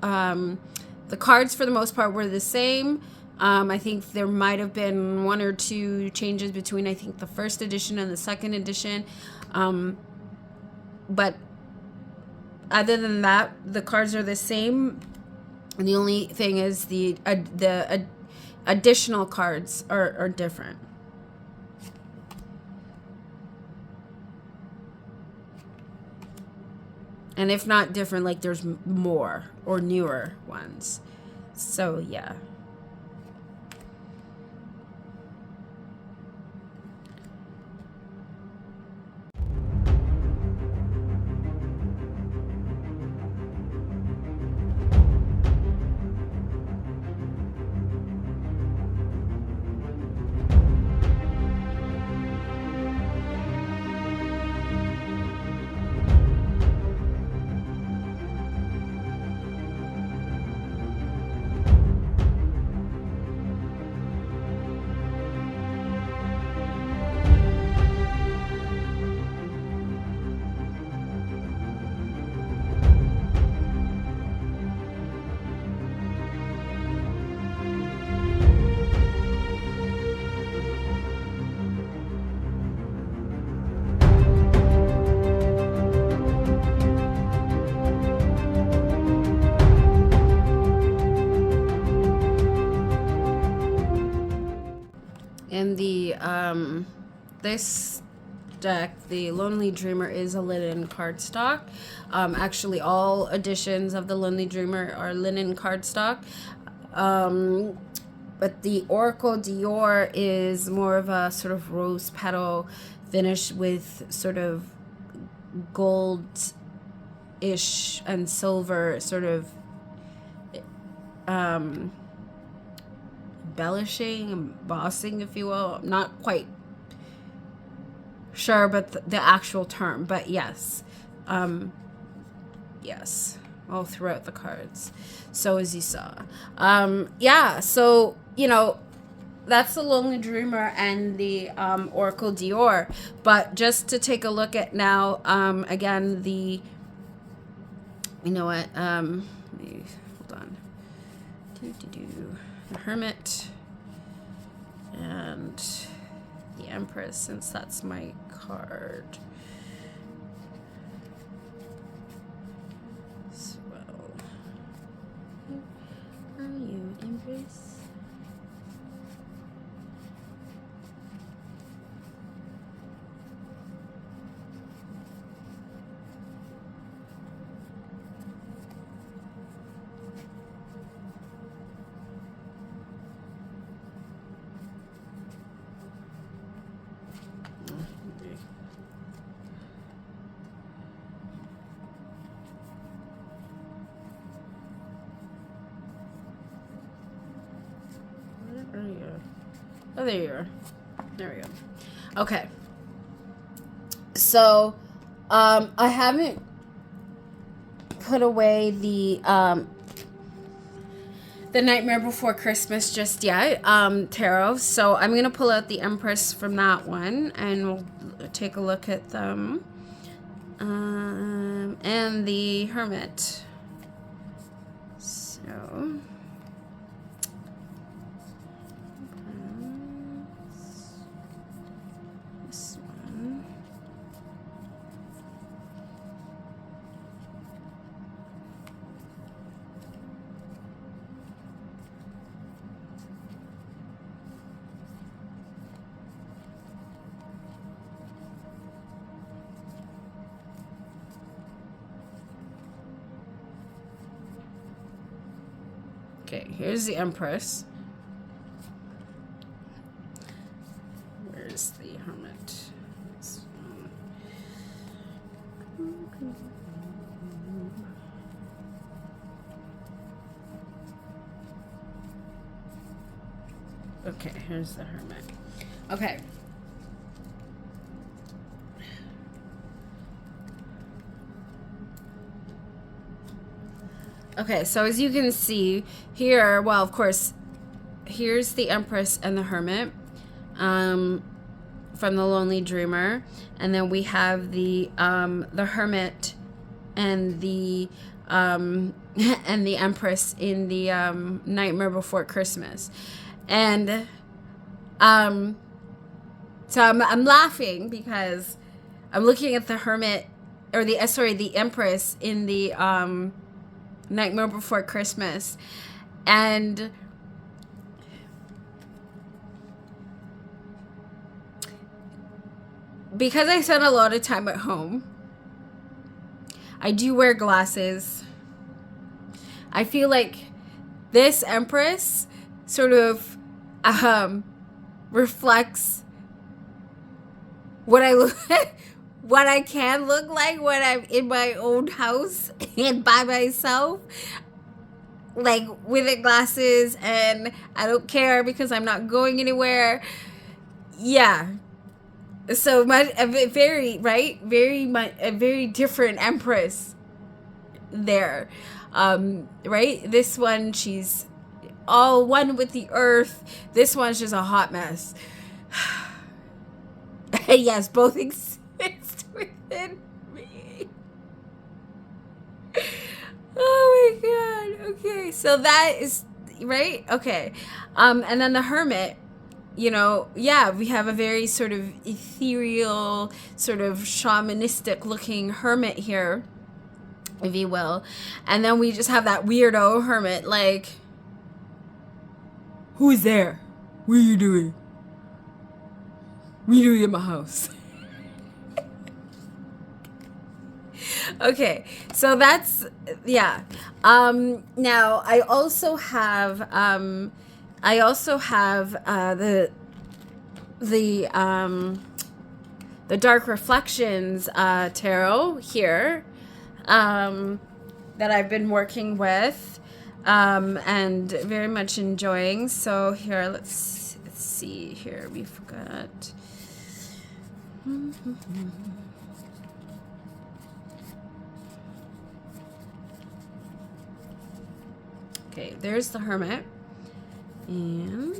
the cards for the most part were the same. I think there might have been 1 or 2 changes between, I think, the 1st edition and the 2nd edition. But other than that, the cards are the same. And the only thing is the additional cards are different. And if not different, like there's more or newer ones. So yeah. And the this deck, the Lonely Dreamer, is a linen cardstock. Actually, all editions of the Lonely Dreamer are linen cardstock. But the Oracle Dior is more of a sort of rose petal finish with sort of gold-ish and silver sort of embellishing, embossing, if you will. I'm not quite sure but the actual term, but yes. Yes, all throughout the cards. So as you saw. Yeah, so, you know, that's the Lonely Dreamer and the Oracle Dior. But just to take a look at now, again, the, you know what, let me, hold on. The Hermit and the Empress, since that's my card. So, where are you, Empress? Oh, there you are. There we go. Okay. So, I haven't put away the Nightmare Before Christmas just yet, tarot. So I'm going to pull out the Empress from that one, and we'll take a look at them. And the Hermit. So... Okay, here's the Empress. Where's the Hermit? Okay, here's the Hermit. Okay. Okay, so as you can see here, well, of course, here's the Empress and the Hermit from the Lonely Dreamer, and then we have the Hermit and the and the Empress in the Nightmare Before Christmas, and so I'm laughing because I'm looking at the Hermit or the Empress in the Nightmare Before Christmas, and because I spend a lot of time at home, I do wear glasses. I feel like this Empress sort of reflects what I look what I can look like when I'm in my own house and by myself, like with the glasses, and I don't care because I'm not going anywhere. Yeah. So much, a very different Empress there. Right? This one, she's all one with the earth. This one's just a hot mess. Yes, both exist within me. Oh my god. Okay, so that is right. Okay, and then the Hermit. You know, yeah, we have a very sort of ethereal, sort of shamanistic looking Hermit here, if you will, and then we just have that weirdo Hermit, like, who's there? What are you doing? What are you doing in my house? Okay, so that's, yeah. Now I also have the Dark Reflections tarot here that I've been working with and very much enjoying. So here, let's see here. We've got okay, there's the Hermit. And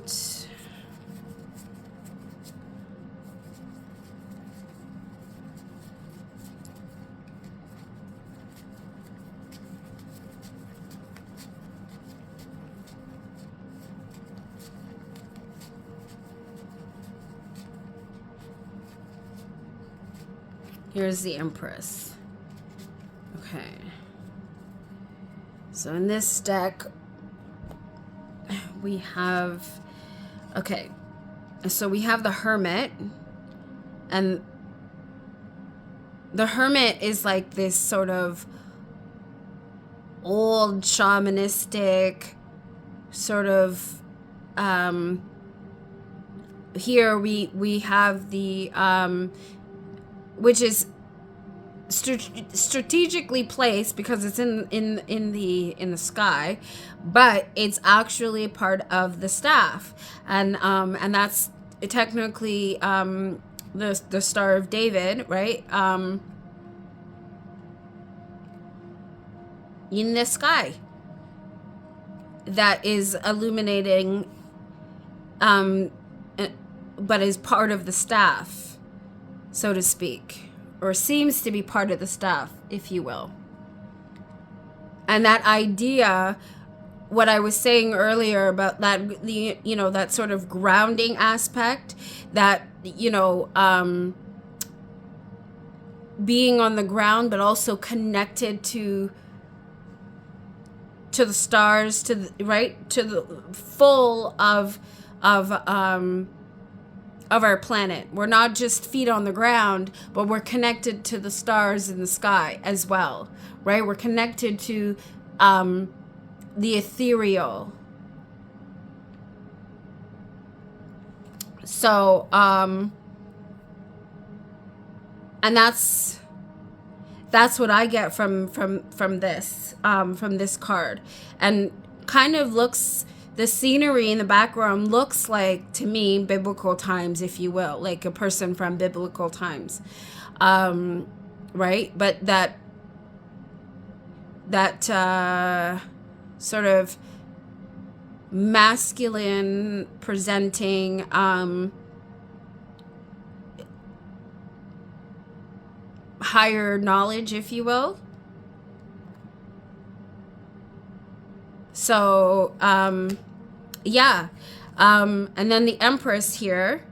here's the Empress. Okay. So in this deck, we have, okay, so we have the Hermit, and the Hermit is like this sort of old shamanistic sort of, here we have the, which is strategically placed because it's in the sky, but it's actually part of the staff, and that's technically the Star of David, right? In the sky, that is illuminating, but is part of the staff, so to speak. Or seems to be part of the staff, if you will. And that idea, what I was saying earlier about that, that sort of grounding aspect, that, being on the ground, but also connected to the stars, to the full of our planet. We're not just feet on the ground, but we're connected to the stars in the sky as well, right? We're connected to the ethereal, So, and that's what I get from this card. And kind of looks, the scenery in the background looks like, to me, biblical times, if you will, like a person from biblical times. Right? But that sort of masculine presenting, higher knowledge, if you will. So, yeah. And then the Empress here,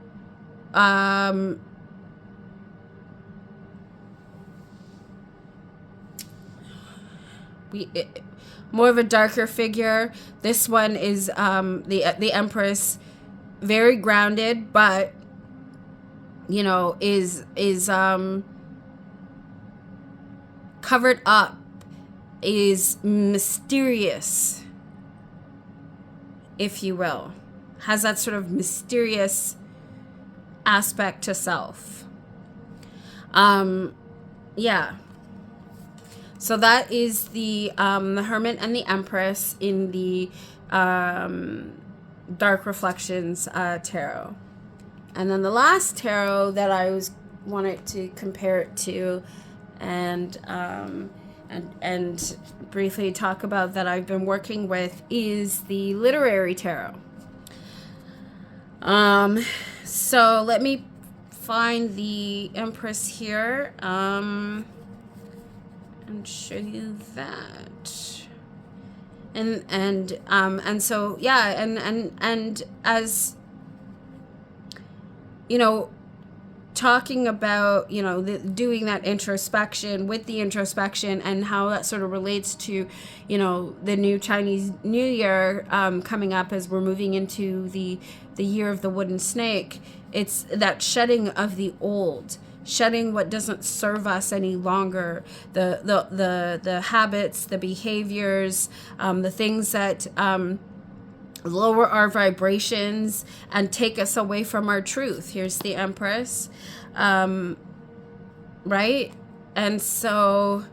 more of a darker figure. This one is the Empress, very grounded, but you know, is covered up, is mysterious, if you will, has that sort of mysterious aspect to self. Yeah. So that is the Hermit and the Empress in the Dark Reflections tarot. And then the last tarot that I wanted to compare it to and briefly talk about that I've been working with is the Literary Tarot. So let me find the Empress here and show you that. And so yeah, and as you know, talking about, you know, doing that introspection, with the introspection and how that sort of relates to, you know, the new Chinese New Year coming up as we're moving into the year of the wooden snake. It's that shedding of the old, shedding what doesn't serve us any longer, the habits, the behaviors, the things that lower our vibrations and take us away from our truth. Here's the Empress, right? And so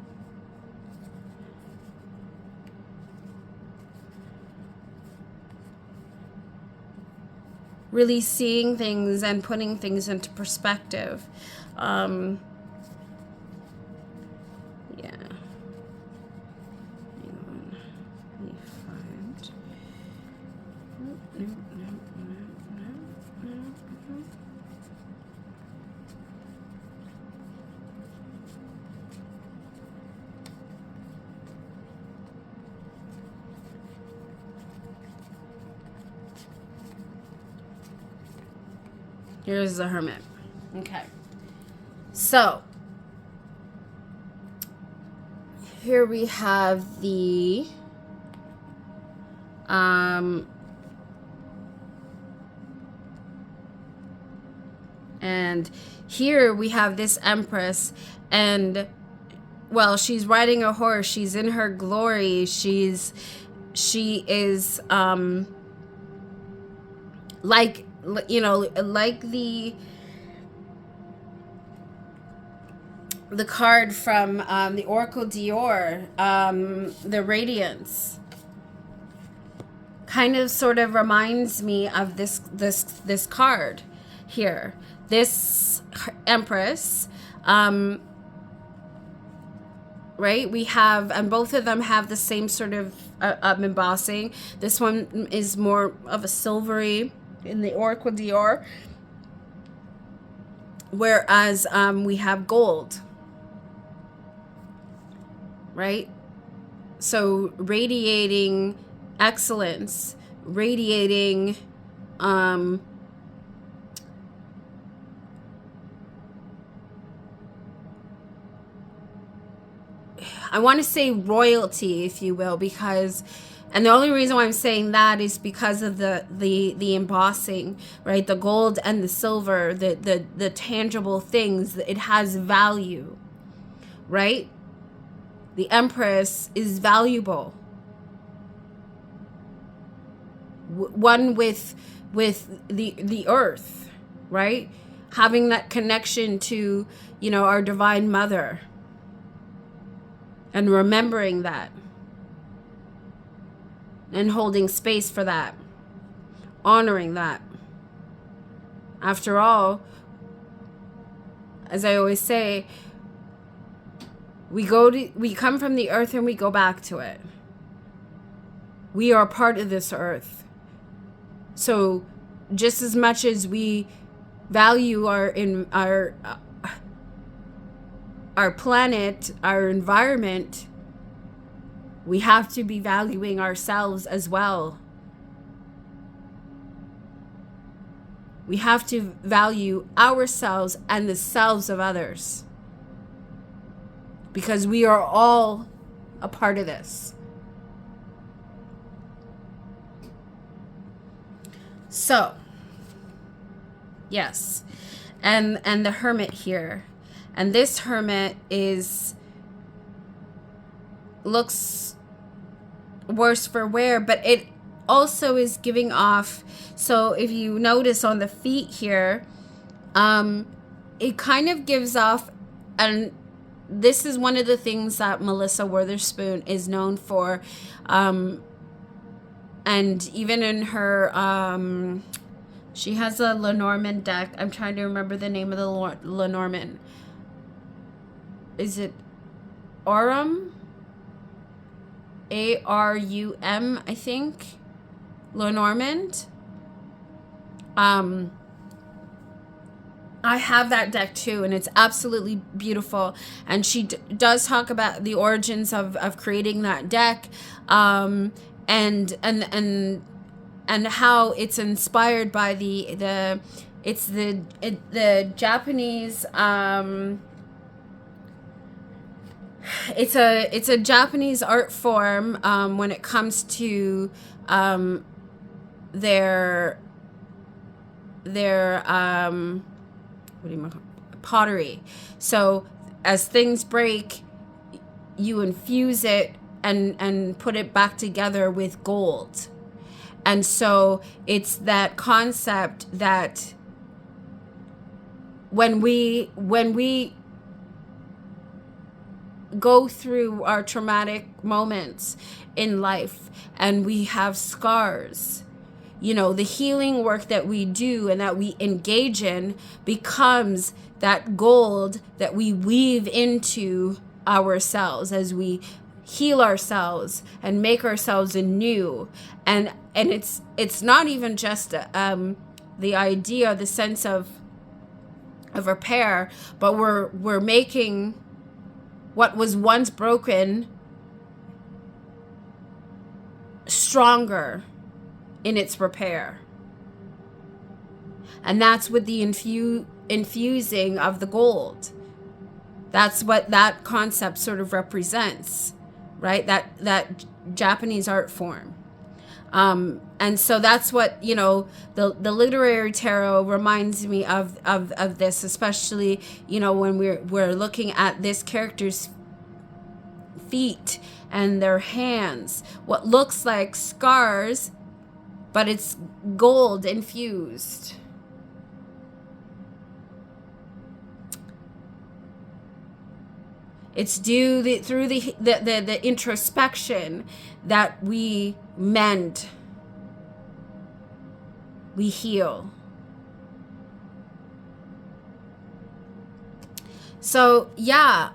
really seeing things and putting things into perspective. Yeah. Here's the Hermit. Okay. So, here we have the and here we have this Empress, and well, she's riding a horse, she's in her glory, she is like, you know, like the card from the Oracle Dior, the Radiance, kind of sort of reminds me of this card here, this Empress, right? We have, and both of them have the same sort of embossing. This one is more of a silvery in the Oracle Dior, whereas we have gold, right? So radiating excellence, radiating I want to say royalty, if you will, because, and the only reason why I'm saying that is because of the embossing, right? The gold and the silver, the tangible things, it has value, right? The Empress is valuable. One with the earth, right? Having that connection to, you know, our Divine Mother, and remembering that, and holding space for that, honoring that. After all, as I always say, we come from the earth and we go back to it. We are part of this earth. So just as much as we value our planet, our environment, we have to be valuing ourselves as well. We have to value ourselves and the selves of others, because we are all a part of this. So, yes. And the Hermit here. And this Hermit looks worse for wear, but it also is giving off. So if you notice on the feet here, it kind of gives off, and this is one of the things that Melissa Witherspoon is known for, and even in her, she has a Lenormand deck. I'm trying to remember the name of the Lenormand. Is it Aurum? ARUM, I think. Lenormand. I have that deck too, and it's absolutely beautiful. And she does talk about the origins of creating that deck, and how it's inspired by the Japanese. It's a Japanese art form when it comes to their pottery. So as things break, you infuse it and put it back together with gold. And so it's that concept that when we go through our traumatic moments in life and we have scars, you know, the healing work that we do and that we engage in becomes that gold that we weave into ourselves as we heal ourselves and make ourselves anew. And it's not even just the idea, the sense of repair, but we're making what was once broken stronger in its repair. And that's with the infusing of the gold. That's what that concept sort of represents, right? That Japanese art form. And so that's what, you know, the literary tarot reminds me of this, especially, you know, when we're looking at this character's feet and their hands, what looks like scars, but it's gold infused. It's due through the introspection that we mend, we heal. So yeah,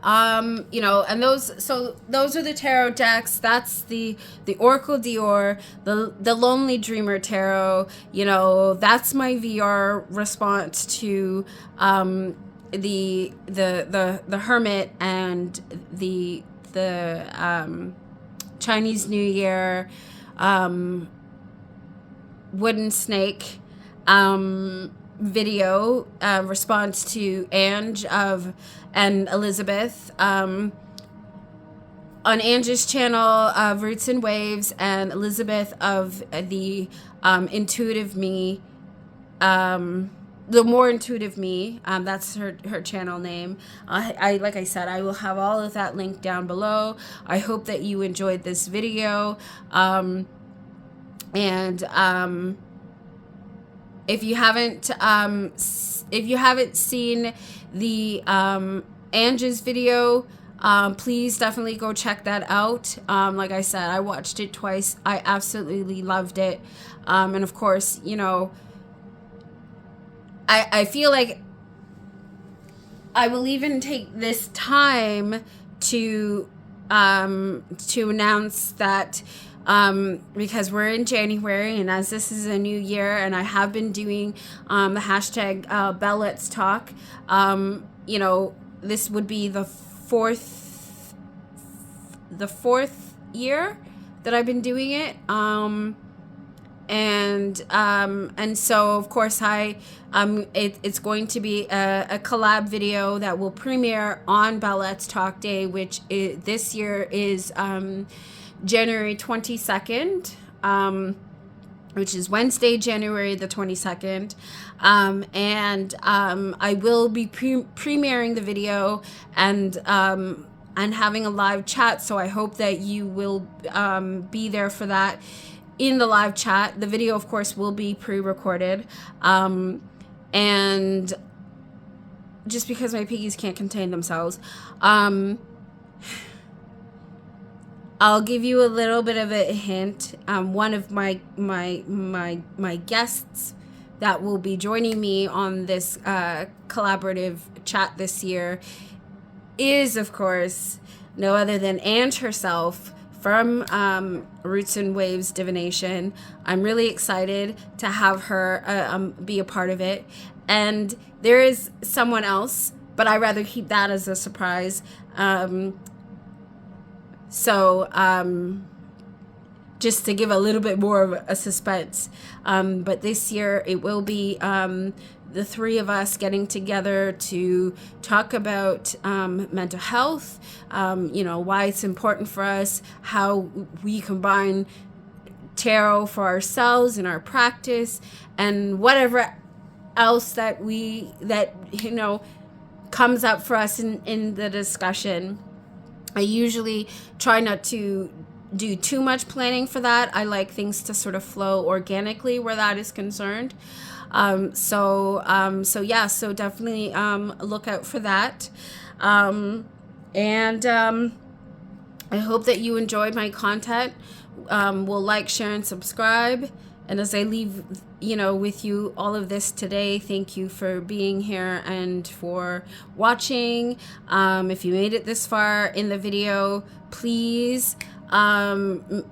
you know, and those are the tarot decks. That's the Oracle Dior, the Lonely Dreamer Tarot. You know, that's my VR response to the Hermit and the Chinese New Year, wooden snake video response to Ange and Elizabeth on Ange's channel of Roots and Waves, and Elizabeth of the Intuitive Me, the More Intuitive Me. That's her channel name. I like I said, I will have all of that linked down below. I hope that you enjoyed this video, and if you haven't seen the Angie's video, please definitely go check that out. Like I said, I watched it twice. I absolutely loved it. And of course, you know, I feel like I will even take this time to announce that, because we're in January, and as this is a new year, and I have been doing the hashtag Bell Let's Talk, you know, this would be the fourth year that I've been doing it. And so of course it's going to be a collab video that will premiere on Bell Let's Talk Day, which this year is January 22nd, which is Wednesday, January the 22nd. And I will be premiering the video and having a live chat. So I hope that you will be there for that. In the live chat, the video, of course, will be pre-recorded. And just because my piggies can't contain themselves, I'll give you a little bit of a hint. One of my guests that will be joining me on this collaborative chat this year is, of course, no other than Ange herself, from Roots and Waves Divination. I'm really excited to have her be a part of it. And there is someone else, but I'd rather keep that as a surprise. Just to give a little bit more of a suspense. But this year it will be the three of us getting together to talk about mental health, you know, why it's important for us, how we combine tarot for ourselves in our practice, and whatever else that you know comes up for us in the discussion. I usually try not to do too much planning for that. I like things to sort of flow organically where that is concerned. So definitely look out for that. And I hope that you enjoyed my content. Will like, share, and subscribe. And as I leave, you know, with you all of this today, thank you for being here and for watching. If you made it this far in the video, please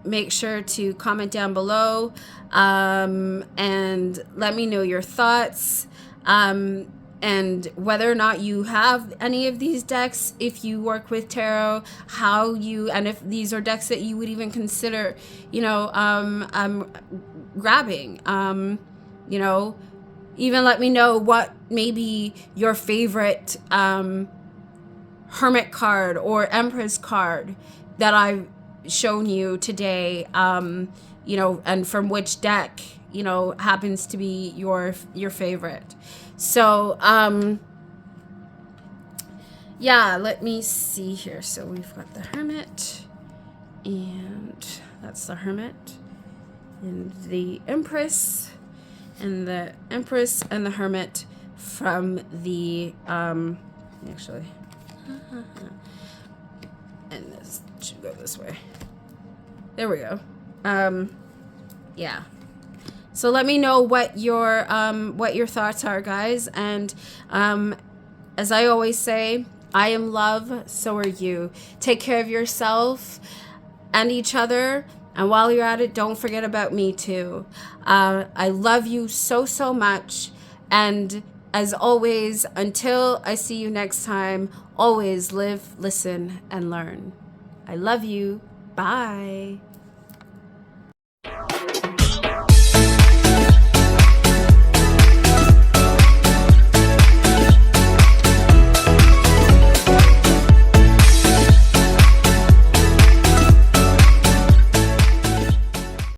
make sure to comment down below and let me know your thoughts, and whether or not you have any of these decks, if you work with tarot, and if these are decks that you would even consider, you know, grabbing. You know, even let me know what maybe your favorite Hermit card or Empress card that I've shown you today, you know, and from which deck, you know, happens to be your favorite. So yeah, let me see here. So we've got the Hermit, and that's the Hermit, and the Empress, and the Empress and the Hermit from the actually and this should go this way. There we go. Yeah. So let me know what your thoughts are, guys. And as I always say, I am love, so are you. Take care of yourself and each other. And while you're at it, don't forget about me too. I love you so, so much. And as always, until I see you next time, always live, listen, and learn. I love you. Bye.